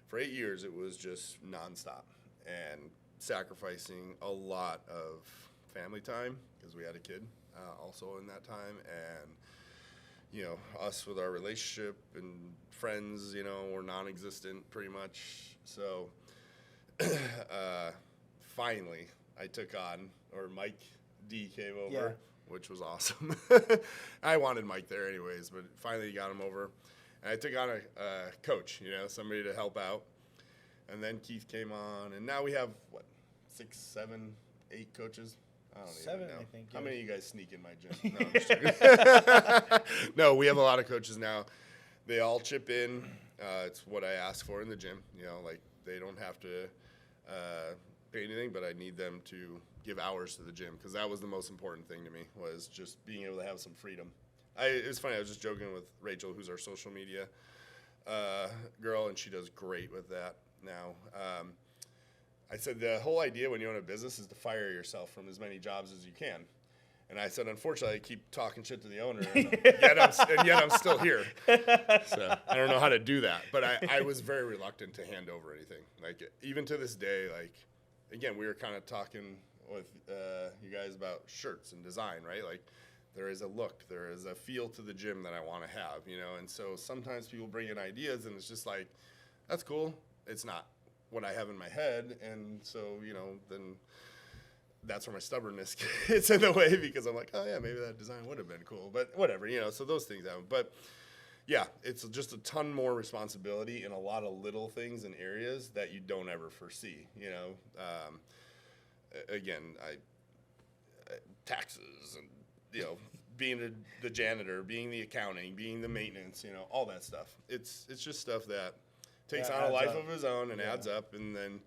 for 8 years, it was just nonstop and sacrificing a lot of family time, because we had a kid also in that time, and you know, us with our relationship and friends, you know, were non-existent pretty much. So finally, I took on, or Mike D came over, which was awesome. I wanted Mike there anyways, but finally got him over. And I took on a coach, you know, somebody to help out. And then Keith came on, and now we have, 6, 7, 8 coaches? I don't 7, even know. I think. How many of you guys sneak in my gym? No, I'm just joking. No, we have a lot of coaches now. They all chip in. It's what I ask for in the gym. You know, like, they don't have to pay anything, but I need them to give hours to the gym, because that was the most important thing to me, was just being able to have some freedom. It was funny, I was just joking with Rachel, who's our social media girl, and she does great with that now. I said the whole idea when you own a business is to fire yourself from as many jobs as you can. And I said, unfortunately, I keep talking shit to the owner, and yet I'm still here. So I don't know how to do that. But I was very reluctant to hand over anything. Like, even to this day, like, again, we were kind of talking with you guys about shirts and design, right? Like, there is a look, there is a feel to the gym that I want to have, you know? And so sometimes people bring in ideas, and it's just like, that's cool. It's not what I have in my head. And so, you know, then that's where my stubbornness gets in the way, because I'm like, oh yeah, maybe that design would have been cool, but whatever, you know, so those things happen. But yeah, it's just a ton more responsibility in a lot of little things and areas that you don't ever foresee, you know. Again, taxes and, you know, being the janitor, being the accounting, being the maintenance, you know, all that stuff. It's just stuff that takes on a life of its own and adds up, and then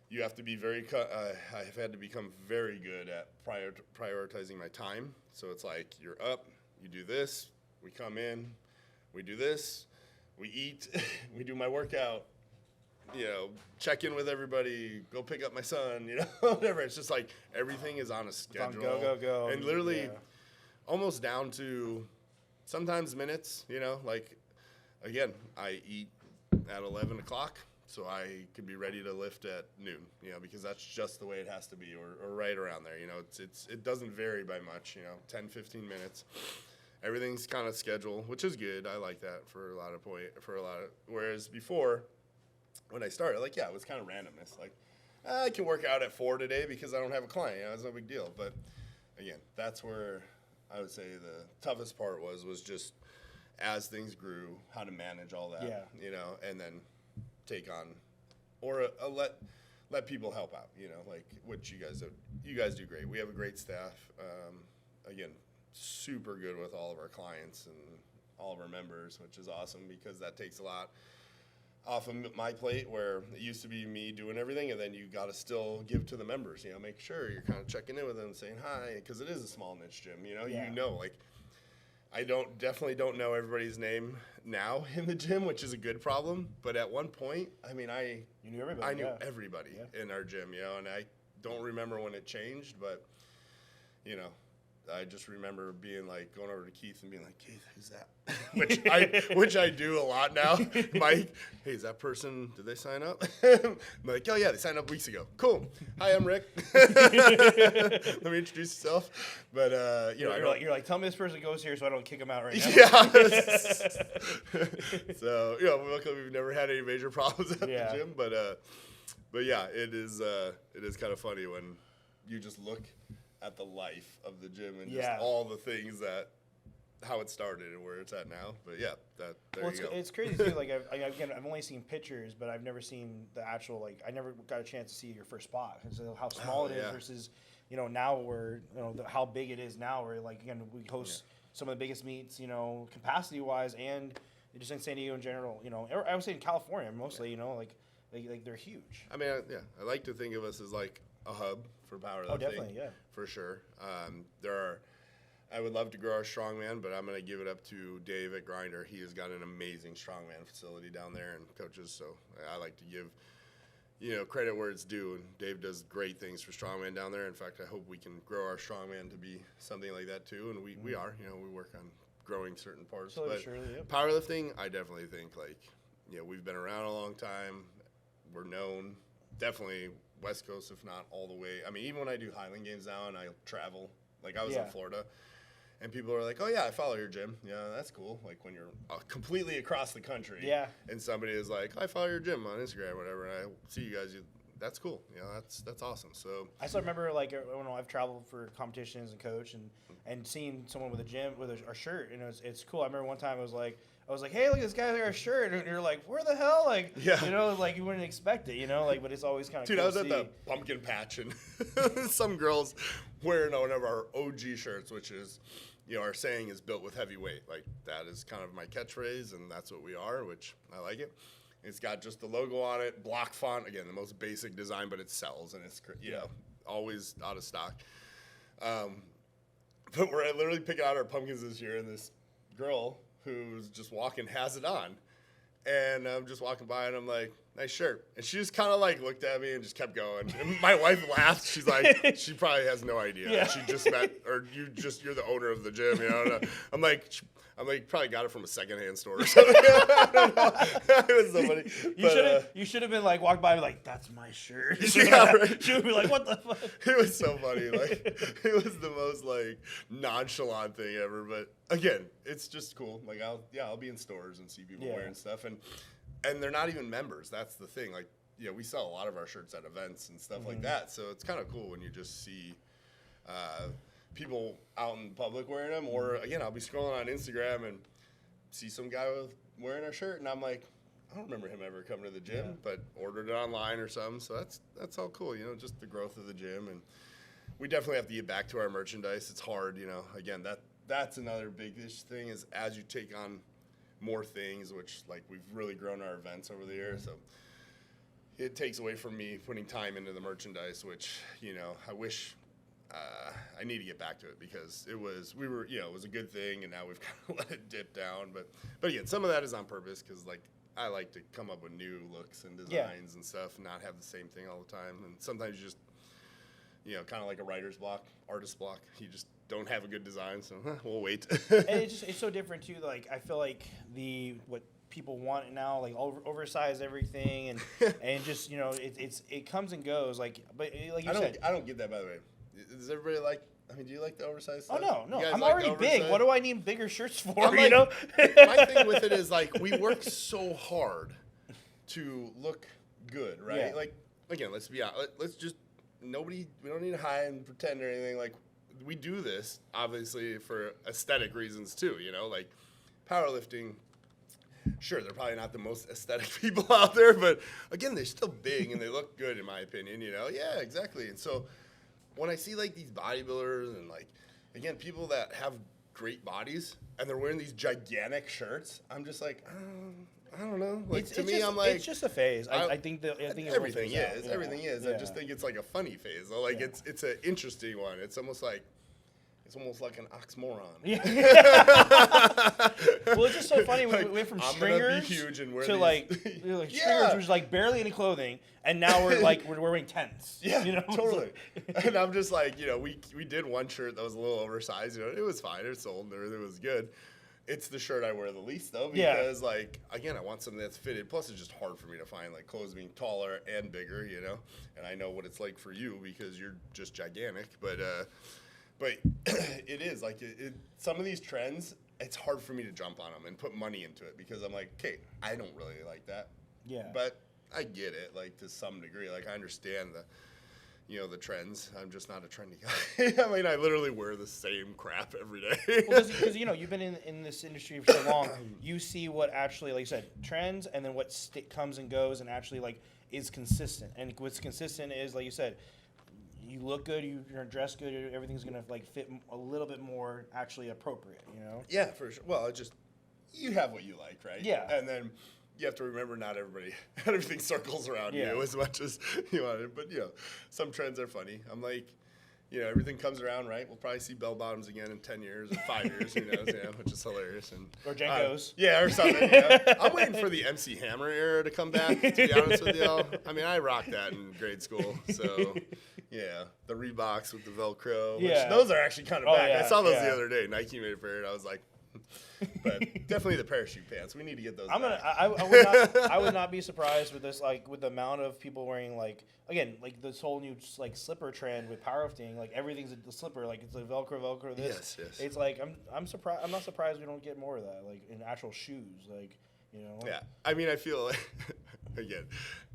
you have to be I've had to become very good at prioritizing my time. So it's like, you're up, you do this, we come in, we do this, we eat, we do my workout, you know, check in with everybody, go pick up my son, you know, whatever. It's just like everything is on a schedule. Go. And literally almost down to sometimes minutes, you know, like, again, I eat at 11 o'clock. So I could be ready to lift at noon, you know, because that's just the way it has to be, or right around there. You know, it doesn't vary by much, you know, 10, 15 minutes. Everything's kind of scheduled, which is good. I like that whereas before, when I started, like, yeah, it was kind of randomness. Like, I can work out at 4 today because I don't have a client. You know, it's no big deal. But again, that's where I would say the toughest part was just as things grew, how to manage all that, Yeah. you know, and then take on, or let people help out, you know, like what you guys do. You guys do great. We have a great staff. Again, super good with all of our clients and all of our members, which is awesome because that takes a lot off of my plate, where it used to be me doing everything, and then you got to still give to the members, you know, make sure you're kind of checking in with them, saying hi, because it is a small niche gym, you know. Yeah. You know, like, I definitely don't know everybody's name now in the gym, which is a good problem, but at one point, I mean, You knew everybody. I knew yeah. everybody Yeah. in our gym, you know, and I don't remember when it changed, but, you know, I just remember being like, going over to Keith and being like, Keith, who's that? which I do a lot now. Mike, hey, is that person, did they sign up? I'm like, oh yeah, they signed up weeks ago. Cool. Hi, I'm Rick. Let me introduce yourself. But, you know, You're like, tell me this person goes here so I don't kick him out right now. yeah. So, you know, luckily we've never had any major problems at Yeah. the gym, but yeah, it is kind of funny when you just look at the life of the gym and just Yeah. all the things how it started and where it's at now. But yeah, there you go. It's crazy too. Like I've only seen pictures, but I've never seen the actual. Like I never got a chance to see your first spot. And so how small it is yeah. versus, you know, now where, you know, how big it is now. Where like again we host some of the biggest meets, you know, capacity wise, and just in San Diego in general. You know, or I would say in California mostly. You know, like they're huge. I mean, I like to think of us as like a hub for powerlifting. Oh, definitely, yeah. For sure. I would love to grow our strongman, but I'm going to give it up to Dave at Grinder. He has got an amazing strongman facility down there and coaches, so I like to give, you know, credit where it's due. And Dave does great things for strongman down there. In fact, I hope we can grow our strongman to be something like that too, and we are. You know, we work on growing certain parts. Slowly, but surely, yeah. powerlifting, I definitely think, like, you know, we've been around a long time. We're known. Definitely West Coast, if not all the way. I mean, even when I do Highland Games now and I travel, like I was in Florida, and people are like, oh, yeah, I follow your gym. Yeah, that's cool. Like when you're completely across the country. Yeah. And somebody is like, I follow your gym on Instagram or whatever, and I see you guys. That's cool. You know, that's awesome. So I still remember, like, when I've traveled for competitions and coach and seeing someone with a gym with a shirt, and it's cool. I remember one time I was like, hey, look, this guy got a shirt, and you're like, where the hell? Like, yeah. You know, like you wouldn't expect it, you know, like, but it's always kind of Dude, cool I was to at see. the pumpkin patch, and some girls wearing one of our OG shirts, which is, you know, our saying is built with heavy weight. Like, that is kind of my catchphrase, and that's what we are, which I like it. It's got just the logo on it, block font, again, the most basic design, but it sells, and it's, you know, always out of stock. But we're literally picking out our pumpkins this year, and this girl who's just walking has it on. And I'm just walking by, and I'm like, nice shirt. And she just kind of like looked at me and just kept going. And my wife laughed. She's like, she probably has no idea. Yeah. She just met, or you're the owner of the gym, you know? I'm like, probably got it from a secondhand store or something. I don't know. It was so funny. You should have been like, walked by and be like, that's my shirt. Yeah, right. She would be like, what the fuck? It was so funny. Like, it was the most like nonchalant thing ever. But again, it's just cool. Like, I'll be in stores and see people wearing stuff, and they're not even members. That's the thing. Like, you know, we sell a lot of our shirts at events and stuff like that. So it's kind of cool when you just see people out in public wearing them. Or again, I'll be scrolling on Instagram and see some guy wearing our shirt, and I'm like, I don't remember him ever coming to the gym, but ordered it online or something. So that's all cool, you know, just the growth of the gym. And we definitely have to get back to our merchandise. It's hard, you know. Again, that's another big thing is as you take on more things, which like we've really grown our events over the years. So it takes away from me putting time into the merchandise, which, you know, I wish I need to get back to it because it was a good thing, and now we've kind of let it dip down. But again, some of that is on purpose because like I like to come up with new looks and designs and stuff, and not have the same thing all the time. And sometimes you just, you know, kind of like a writer's block, artist block. You just don't have a good design, so we'll wait. And it's so different too. Like I feel like what people want now, like oversize everything, and just, you know, it comes and goes. Like, but like you said, I don't get that, by the way. Does everybody like? I mean, do you like the oversized stuff? oh no, You guys I'm like already oversized? big. What do I need bigger shirts for? I'm You like- know, My thing with it is like we work so hard to look good, right? Yeah. Like, again, let's be honest. Let's just we don't need to hide and pretend or anything. Like, we do this obviously for aesthetic reasons too, you know, like powerlifting. Sure, they're probably not the most aesthetic people out there, but again, they're still big and they look good in my opinion, you know? Yeah, exactly. And so when I see like these bodybuilders and like, again, people that have great bodies and they're wearing these gigantic shirts, I'm just like, I don't know. Like to me, I'm like, it's just a phase. I think everything is. Yeah. Everything is. Yeah. I just think it's like a funny phase. So like it's an interesting one. It's almost like an oxymoron. Yeah. Well, it's just so funny. We went from stringers to like stringers, which was like barely any clothing, and now we're wearing tents. Yeah, you know, totally. And I'm just like, you know, we did one shirt that was a little oversized. You know, it was fine. It sold. It was good. It's the shirt I wear the least though, because like again, I want something that's fitted. Plus, it's just hard for me to find like clothes being taller and bigger. You know, and I know what it's like for you because you're just gigantic. But it is like some of these trends. It's hard for me to jump on them and put money into it because I'm like, okay, I don't really like that. Yeah. But I get it, like to some degree. Like I understand the trends. I'm just not a trendy guy. I mean, I literally wear the same crap every day. Well, because you've been in this industry for so long, you see what actually, like you said, trends, and then what comes and goes, and actually like is consistent. And what's consistent is, like you said, you look good, you're dressed good, everything's gonna like fit a little bit more actually appropriate, you know? Yeah, for sure. Well, you have what you like, right? Yeah. And then you have to remember not everything circles around you as much as you want it. But, you know, some trends are funny. I'm like, you know, everything comes around, right? We'll probably see bell bottoms again in 10 years or 5 years, who knows, which is hilarious. Or Jenkos. Or something, I'm waiting for the MC Hammer era to come back, to be honest with y'all. I mean, I rocked that in grade school, so, yeah. The Reeboks with the Velcro, which those are actually kind of back. Yeah, I saw those the other day. Nike made a pair, and I was like, but definitely the parachute pants. We need to get those back. I would not be surprised with this, like with the amount of people wearing like this whole new like slipper trend with powerlifting. Like everything's a slipper, like it's a Velcro. This, yes. It's like I'm surprised. I'm not surprised we don't get more of that, like in actual shoes, like you know. Yeah, I mean, I feel like again,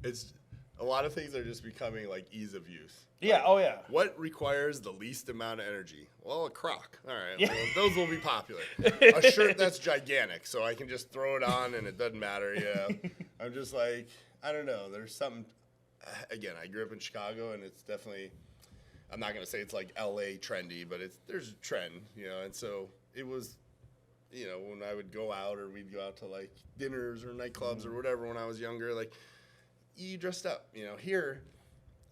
it's a lot of things are just becoming like ease of use. Yeah. Like, Oh yeah. What requires the least amount of energy? Well, a croc. All right. Yeah. Well, those will be popular. A shirt that's gigantic, so I can just throw it on and it doesn't matter. Yeah. I'm just like, I don't know. There's something. Again, I grew up in Chicago, and it's definitely. I'm not gonna say it's like LA trendy, but there's a trend, you know. And so it was, you know, when I would go out or we'd go out to like dinners or nightclubs or whatever when I was younger, like you dressed up, you know. Here,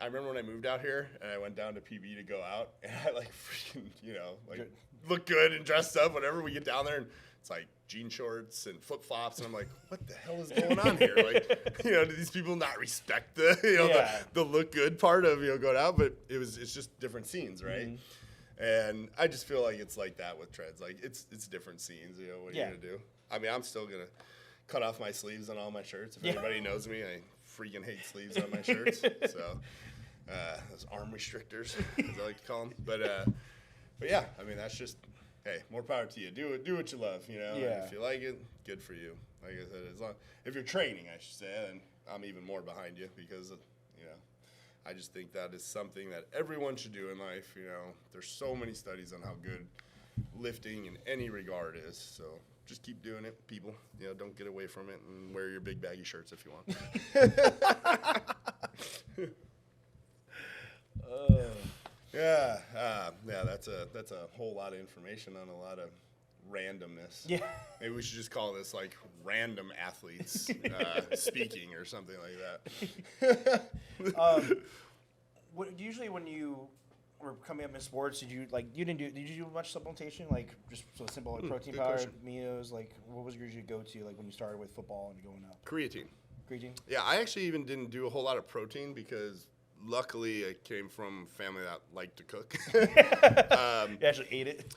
I remember when I moved out here and I went down to PB to go out, and I like freaking, you know, like look good and dressed up, whatever. We get down there and it's like jean shorts and flip flops, and I'm like, what the hell is going on here? Like, you know, do these people not respect the look good part of, you know, going out? But it's just different scenes, right? Mm-hmm. And I just feel like it's like that with trends. Like it's different scenes, you know. What are you gonna do? I mean, I'm still gonna cut off my sleeves on all my shirts. If anybody knows me, I freaking hate sleeves on my shirts. So those arm restrictors, as I like to call them. But yeah, I mean, that's just, hey, more power to you. Do what you love, you know. Yeah. And if you like it, good for you. Like I said, if you're training, I should say, then I'm even more behind you because, you know, I just think that is something that everyone should do in life. You know, there's so many studies on how good lifting in any regard is. So just keep doing it, people. You know, don't get away from it and wear your big baggy shirts if you want. Yeah, that's a whole lot of information on a lot of randomness. Yeah. Maybe we should just call this like random athletes speaking or something like that. Usually when you were coming up in sports, did you do much supplementation, like just so simple like protein powder, aminos? Like what was your go-to like when you started with football and going up? Creatine. Yeah, I actually even didn't do a whole lot of protein because luckily I came from a family that liked to cook. You actually ate it.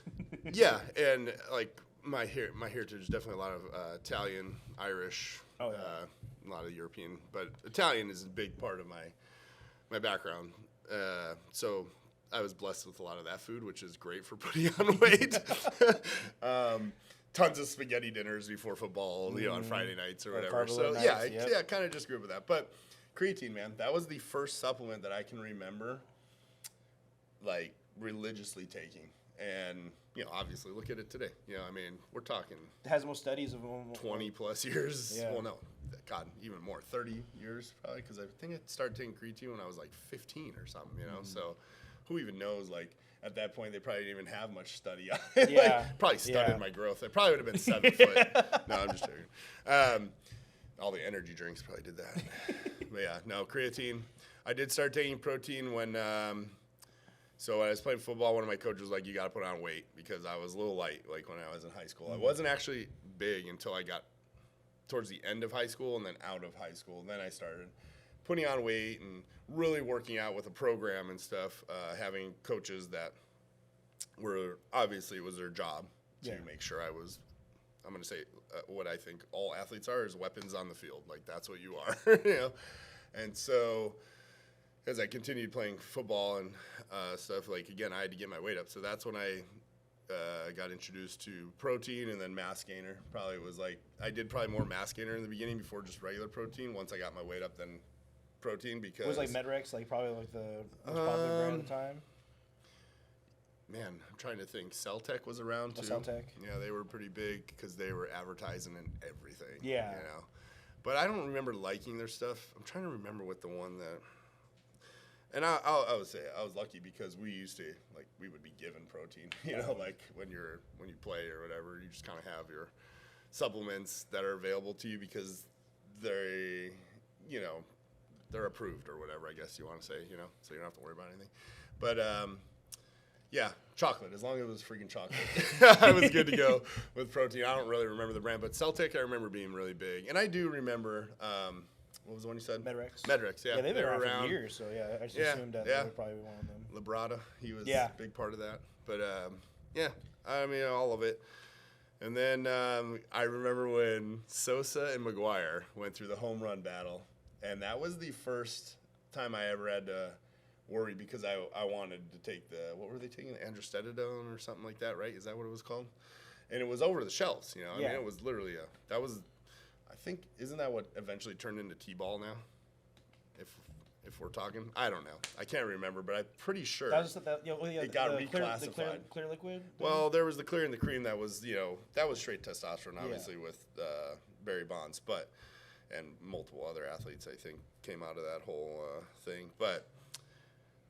Yeah, and like my heritage is definitely a lot of Italian, Irish, a lot of European, but Italian is a big part of my background. So I was blessed with a lot of that food, which is great for putting on weight. Tons of spaghetti dinners before football, you know, on Friday nights or whatever. So I kind of just grew up with that. But creatine, man, that was the first supplement that I can remember, like religiously taking. And, obviously look at it today. I mean, we're talking It has the most studies of 20 plus years. Yeah. Well, no, God, even more, 30 years probably, because I think I started taking creatine when I was like 15 or something, So who even knows, like, at that point, they probably didn't even have much study on it. Yeah. Like, probably studied Yeah. my growth. I probably would have been 7 foot. No, I'm just joking. All the energy drinks probably did that. But yeah, no, creatine. I did start taking protein when so when I was playing football, one of my coaches was like, you got to put on weight, because I was a little light, like when I was in high school. I wasn't actually big until I got towards the end of high school and then out of high school. And then I started putting on weight and really working out with a program and stuff, having coaches that were, obviously it was their job to make sure I'm going to say what I think all athletes are, is weapons on the field. Like, that's what you are, And so as I continued playing football and stuff, like, again, I had to get my weight up. So that's when I got introduced to protein and then mass gainer. Probably was like, I did probably more mass gainer in the beginning before just regular protein. Once I got my weight up, then protein, because... It was like Medrex, like probably like the most popular brand at the time. Man, I'm trying to think. Celtec was around too. Celtec. Yeah, they were pretty big because they were advertising and everything. Yeah. But I don't remember liking their stuff. I'm trying to remember what the one that... And I would say I was lucky, because we used to, like, we would be given protein, like when you play or whatever, you just kind of have your supplements that are available to you because they, they're approved or whatever, I guess you want to say, so you don't have to worry about anything. But, yeah, chocolate. As long as it was freaking chocolate, I was good to go with protein. I don't really remember the brand, but Celtic I remember being really big. And I do remember, what was the one you said? Medrex. Medrex, yeah. Yeah, they've been around for years, so yeah, I just assumed that they would probably be one of them. Labrada, he was a big part of that. But, I mean, all of it. And then I remember when Sosa and McGuire went through the home run battle, and that was the first time I ever had to worry, because I wanted to take what were they taking, androstedone or something like that, right? Is that what it was called? And it was over the shelves, I mean, it was literally I think, isn't that what eventually turned into T-ball now? If we're talking, I don't know. I can't remember, but I'm pretty sure it got reclassified. Clear liquid? Well, there was the clear and the cream that was, that was straight testosterone, obviously, with Barry Bonds, and multiple other athletes, I think, came out of that whole thing. But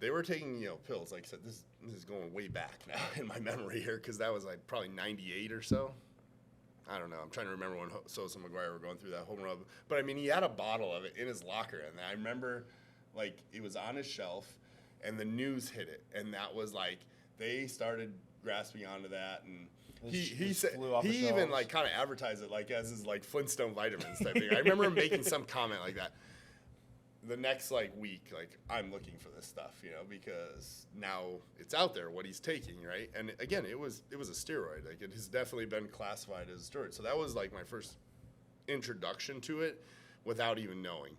they were taking, pills. Like I said, this is going way back now in my memory here, because that was like probably 98 or so. I don't know. I'm trying to remember when Sosa and McGuire were going through that home run. But, I mean, he had a bottle of it in his locker. And I remember, like, it was on his shelf, and the news hit it. And that was, like, they started grasping onto that. And he said he even, like, kind of advertised it, like, as his, like, Flintstone vitamins type thing. I remember him making some comment like that. The next, like, week, like, I'm looking for this stuff, because now it's out there, what he's taking, right? And again, it was a steroid. Like, it has definitely been classified as a steroid. So that was, like, my first introduction to it without even knowing,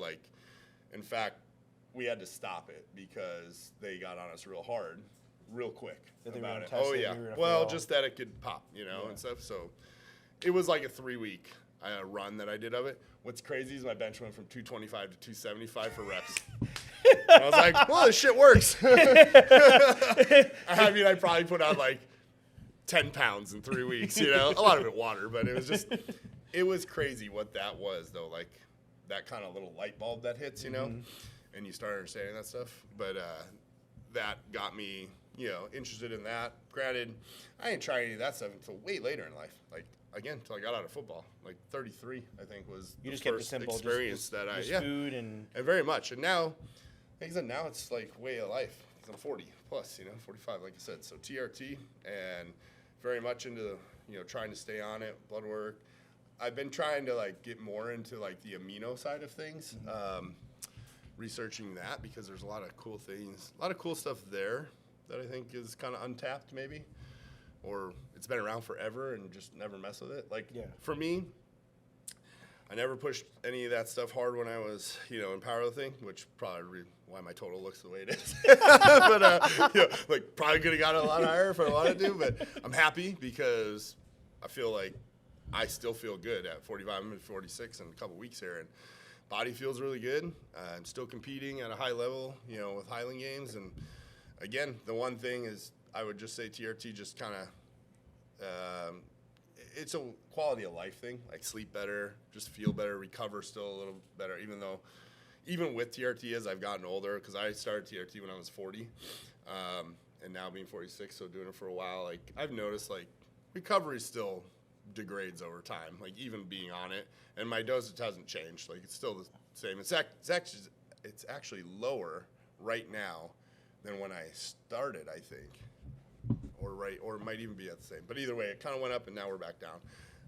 like, in fact, we had to stop it because they got on us real hard, real quick about it. Oh, yeah. Well, just that it could pop, and stuff. So it was like a 3-week run that I did of it. What's crazy is my bench went from 225 to 275 for reps. And I was like, well, this shit works. I mean, I probably put on like 10 pounds in 3 weeks, A lot of it water, but it was crazy what that was, though. Like, that kind of little light bulb that hits, and you start understanding that stuff. But that got me, interested in that. Granted, I didn't try any of that stuff until way later in life. Like, again, until I got out of football. Like 33, I think, was the first experience that I food and very much. And now, like I said, now it's like way of life. 'Cause I'm 40 plus, 45, like I said. So TRT, and very much into trying to stay on it, blood work. I've been trying to like get more into like the amino side of things, researching that, because there's a lot of cool things, a lot of cool stuff there that I think is kind of untapped maybe, or it's been around forever and just never mess with it. Like for me, I never pushed any of that stuff hard when I was, in powerlifting, which probably why my total looks the way it is. But, like probably could have got it a lot higher if I wanted to, but I'm happy because I feel like I still feel good at 45. I'm at 46 in a couple weeks here, and body feels really good. I'm still competing at a high level, with Highland Games, and again, the one thing is I would just say TRT just kind of, it's a quality of life thing, like sleep better, just feel better, recover still a little better, even with TRT as I've gotten older, because I started TRT when I was 40, and now being 46, so doing it for a while, like I've noticed like recovery still degrades over time, like even being on it, and my dosage hasn't changed, like it's still the same. It's actually lower right now than when I started, I think, or it might even be at the same. But either way, it kind of went up and now we're back down.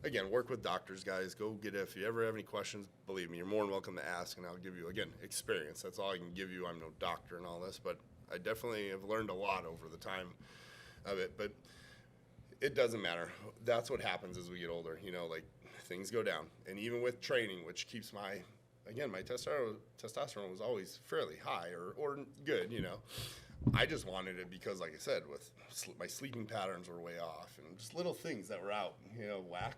Again, work with doctors, guys. Go get it. If you ever have any questions, believe me, you're more than welcome to ask, and I'll give you, again, experience. That's all I can give you. I'm no doctor and all this, but I definitely have learned a lot over the time of it. But it doesn't matter. That's what happens as we get older. Like things go down. And even with training, which keeps my testosterone was always fairly high or good, I just wanted it because, like I said, with my sleeping patterns were way off and just little things that were out, whack.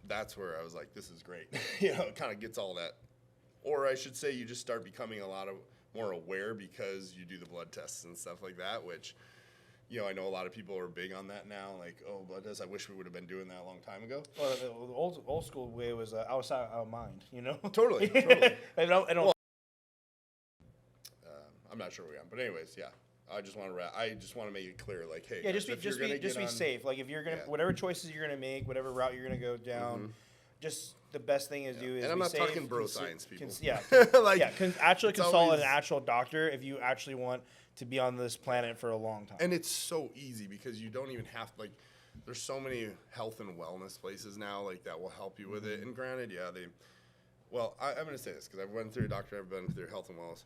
That's where I was like, this is great. It kind of gets all that. Or I should say you just start becoming more aware because you do the blood tests and stuff like that, which, I know a lot of people are big on that now. Like, oh, blood tests, I wish we would have been doing that a long time ago. Well, the old school way was outside out of mind, Totally. I don't. I'm not sure where we are, but anyways, yeah. I just want to make it clear, like, hey, Yeah, guys, just be safe. Like if you're gonna whatever choices you're gonna make, whatever route you're gonna go down, just the best thing to do is and I'm be not safe, talking bro science, people. Actually consult an actual doctor if you actually want to be on this planet for a long time. And it's so easy because you don't even have there's so many health and wellness places now that will help you with it. And granted, I'm going to say this because I've went through a doctor, I've been through health and wellness.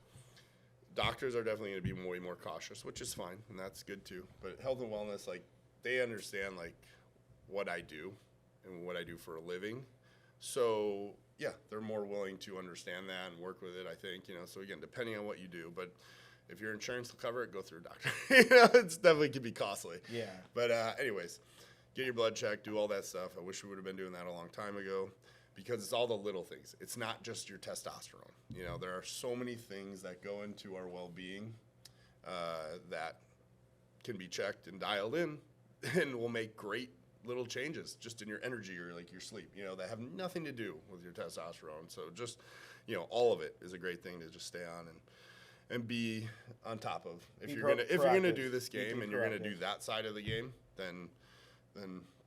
Doctors are definitely going to be way more cautious, which is fine, and that's good too. But health and wellness, they understand what I do and what I do for a living. So yeah, they're more willing to understand that and work with it, I think. So again, depending on what you do, but if your insurance will cover it, go through a doctor. It's definitely can be costly. Yeah. But anyways, get your blood checked, do all that stuff. I wish we would have been doing that a long time ago because it's all the little things. It's not just your testosterone. There are so many things that go into our well-being that can be checked and dialed in and will make great little changes just in your energy or your sleep, that have nothing to do with your testosterone. So just, all of it is a great thing to just stay on and be on top of. If you're gonna do this game and you're gonna do that side of the game, then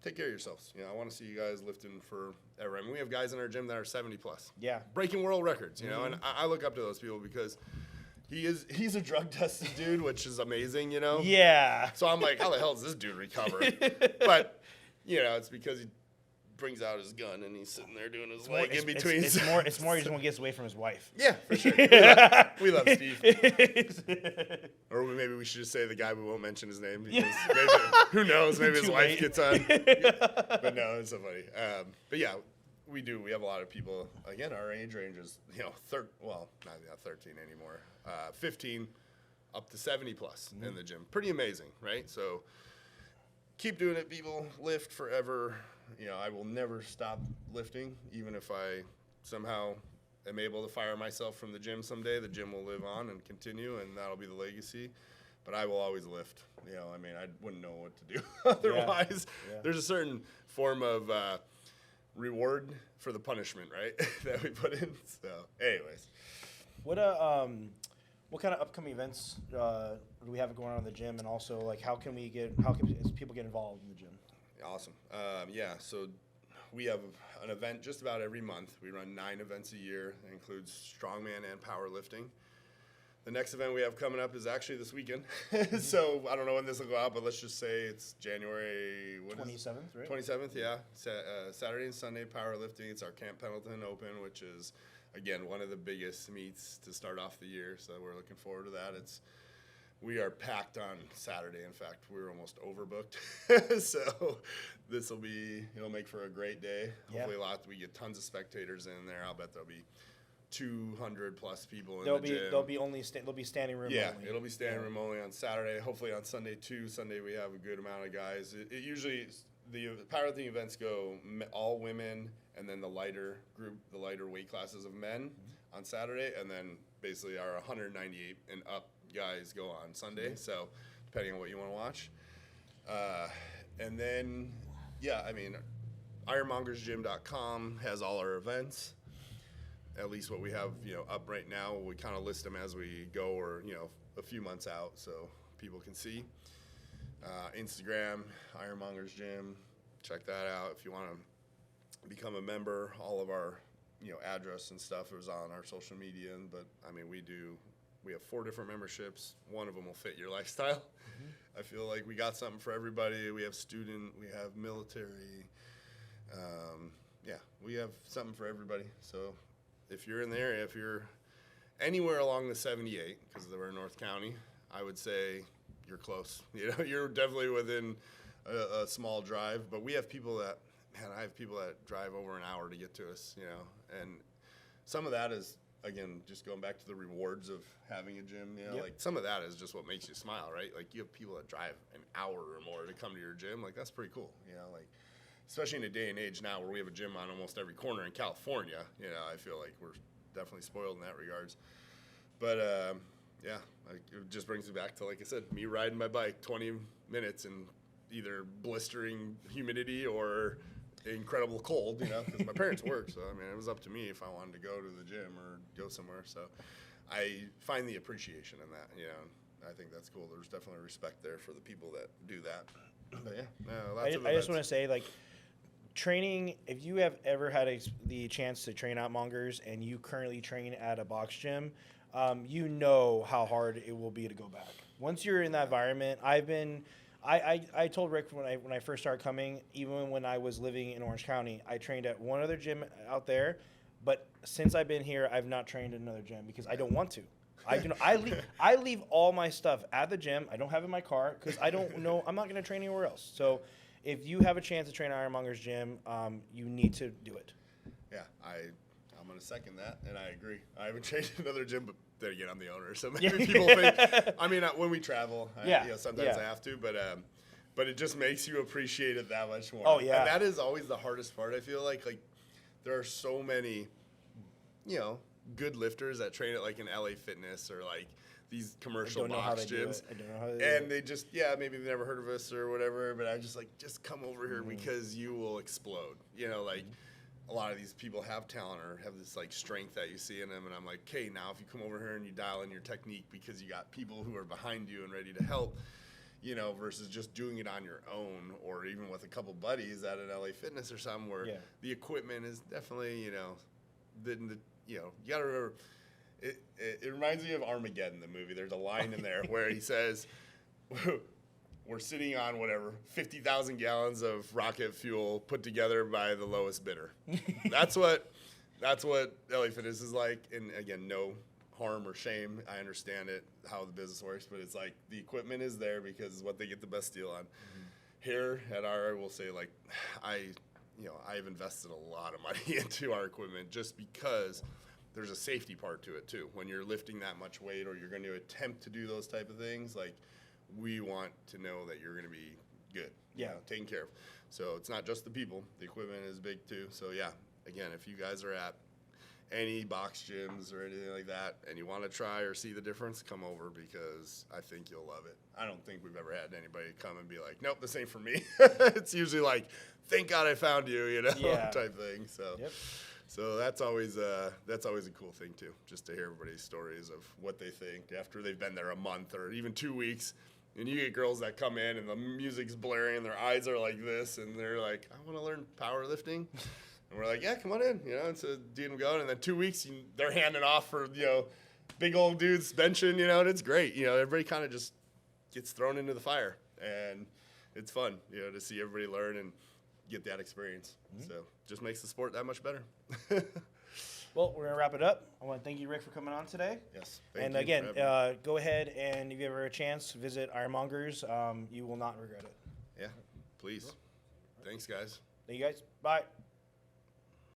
take care of yourselves. I want to see you guys lifting forever. I mean, we have guys in our gym that are 70 plus. Yeah. Breaking world records, and I look up to those people because he's a drug tested dude, which is amazing, Yeah. So I'm like, how the hell does this dude recover? But it's because he brings out his gun and he's sitting there doing his leg in between. It's more he just wants to get away from his wife. Yeah, for sure. We love Steve. Or maybe we should just say the guy, we won't mention his name because maybe, who knows, maybe his wife gets on. But no, it's so funny. But yeah, we have a lot of people, again, our age range is, not 13 anymore, 15 up to 70 plus in the gym. Pretty amazing, right? So keep doing it, people. Lift forever. I will never stop lifting, even if I somehow am able to fire myself from the gym someday. The gym will live on and continue, and that'll be the legacy. But I will always lift. I wouldn't know what to do otherwise. Yeah. There's a certain form of reward for the punishment, right, that we put in. So, anyways. What kind of upcoming events do we have going on in the gym, and also how can people get involved in the gym? Awesome. So we have an event just about every month. We run 9 events a year. It includes strongman and powerlifting. The next event we have coming up is actually this weekend. So I don't know when this will go out, but let's just say it's January 27th, right? 27th, yeah. Saturday and Sunday powerlifting. It's our Camp Pendleton Open, which is, again, one of the biggest meets to start off the year. So we're looking forward to that. We are packed on Saturday. In fact, we're almost overbooked. So this will make for a great day. Yeah. Hopefully we get tons of spectators in there. I'll bet there'll be 200 plus people in the gym. There'll be standing room only. Yeah, it'll be standing room only on Saturday. Hopefully on Sunday too. Sunday we have a good amount of guys. It usually, the powerlifting events go all women and then the lighter weight classes of men on Saturday, and then basically our 198 and up guys go on Sunday. So depending on what you want to watch. And then, yeah, I mean, ironmongersgym.com has all our events. At least what we have, up right now. We kind of list them as we go, or a few months out, so people can see. Instagram, Iron Mongers Gym. Check that out if you want to become a member. All of our, address and stuff is on our social media. But I mean, we have 4 different memberships. One of them will fit your lifestyle. Mm-hmm. I feel like we got something for everybody. We have student, we have military. Yeah, we have something for everybody. So if you're in the area, if you're anywhere along the 78, because we're in North County, I would say you're close. You're definitely within a small drive. But we have people that, I have people that drive over an hour to get to us, and some of that is, again, just going back to the rewards of having a gym, Yep. like some of that is just what makes you smile, right? Like you have people that drive an hour or more to come to your gym. Like that's pretty cool, like especially in a day and age now where we have a gym on almost every corner in California, I feel like we're definitely spoiled in that regards. But yeah, it just brings me back to, like I said, me riding my bike 20 minutes in either blistering humidity or incredible cold, because my parents work. So, I mean, it was up to me if I wanted to go to the gym or go somewhere. So I find the appreciation in that, I think that's cool. There's definitely respect there for the people that do that. But yeah, no, lots of I just events. want to say, like, training, if you have ever had the chance to train at Mongers and you currently train at a box gym, you know how hard it will be to go back. Once you're in that environment, I told Rick when I first started coming, even when I was living in Orange County, I trained at one other gym out there, but since I've been here, I've not trained at another gym because I don't want to. I leave all my stuff at the gym. I don't have it in my car because I don't know. I'm not going to train anywhere else. So if you have a chance to train at Iron Mongers Gym, you need to do it. Yeah, I'm going to second that, and I agree. I haven't trained at another gym, but then again, I'm the owner, so maybe people think. I mean, when we travel, sometimes I have to, but it just makes you appreciate it that much more. Oh yeah, and that is always the hardest part. I feel like there are so many, good lifters that train at like an LA Fitness or like these commercial box gyms. I don't know how they do it. And they just, maybe they've never heard of us or whatever, but I just just come over here because you will explode. A lot of these people have talent or have this like strength that you see in them, and I'm like, okay, now if you come over here and you dial in your technique because you got people who are behind you and ready to help, versus just doing it on your own or even with a couple buddies at an LA Fitness or something where the equipment is definitely, you gotta remember, it reminds me of Armageddon, the movie. There's a line in there where he says, we're sitting on 50,000 gallons of rocket fuel put together by the lowest bidder. That's what LA Fitness is like. And again, no harm or shame. I understand it, how the business works, but it's like the equipment is there because it's what they get the best deal on. Here at I will say I've invested a lot of money into our equipment just because there's a safety part to it too. When you're lifting that much weight or you're going to attempt to do those type of things, we want to know that you're going to be good, taken care of. So it's not just the people. The equipment is big too. So yeah, again, if you guys are at any box gyms or anything like that and you want to try or see the difference, come over because I think you'll love it. I don't think we've ever had anybody come and be like, nope, this ain't for me. It's usually like, thank God I found you, type thing. So. Yep. So that's always a cool thing too, just to hear everybody's stories of what they think after they've been there a month or even 2 weeks. And you get girls that come in and the music's blaring and their eyes are like this and they're like, I want to learn powerlifting. And we're like, yeah, come on in, and so dude, I'm going. And then 2 weeks, they're handing off for, big old dudes benching, and it's great. Everybody kind of just gets thrown into the fire and it's fun, to see everybody learn and get that experience. So just makes the sport that much better. Well, we're going to wrap it up. I want to thank you, Rick, for coming on today. Yes. And again, go ahead and if you ever have a chance, visit Iron Mongers. You will not regret it. Yeah, please. Thanks, guys. Thank you, guys. Bye.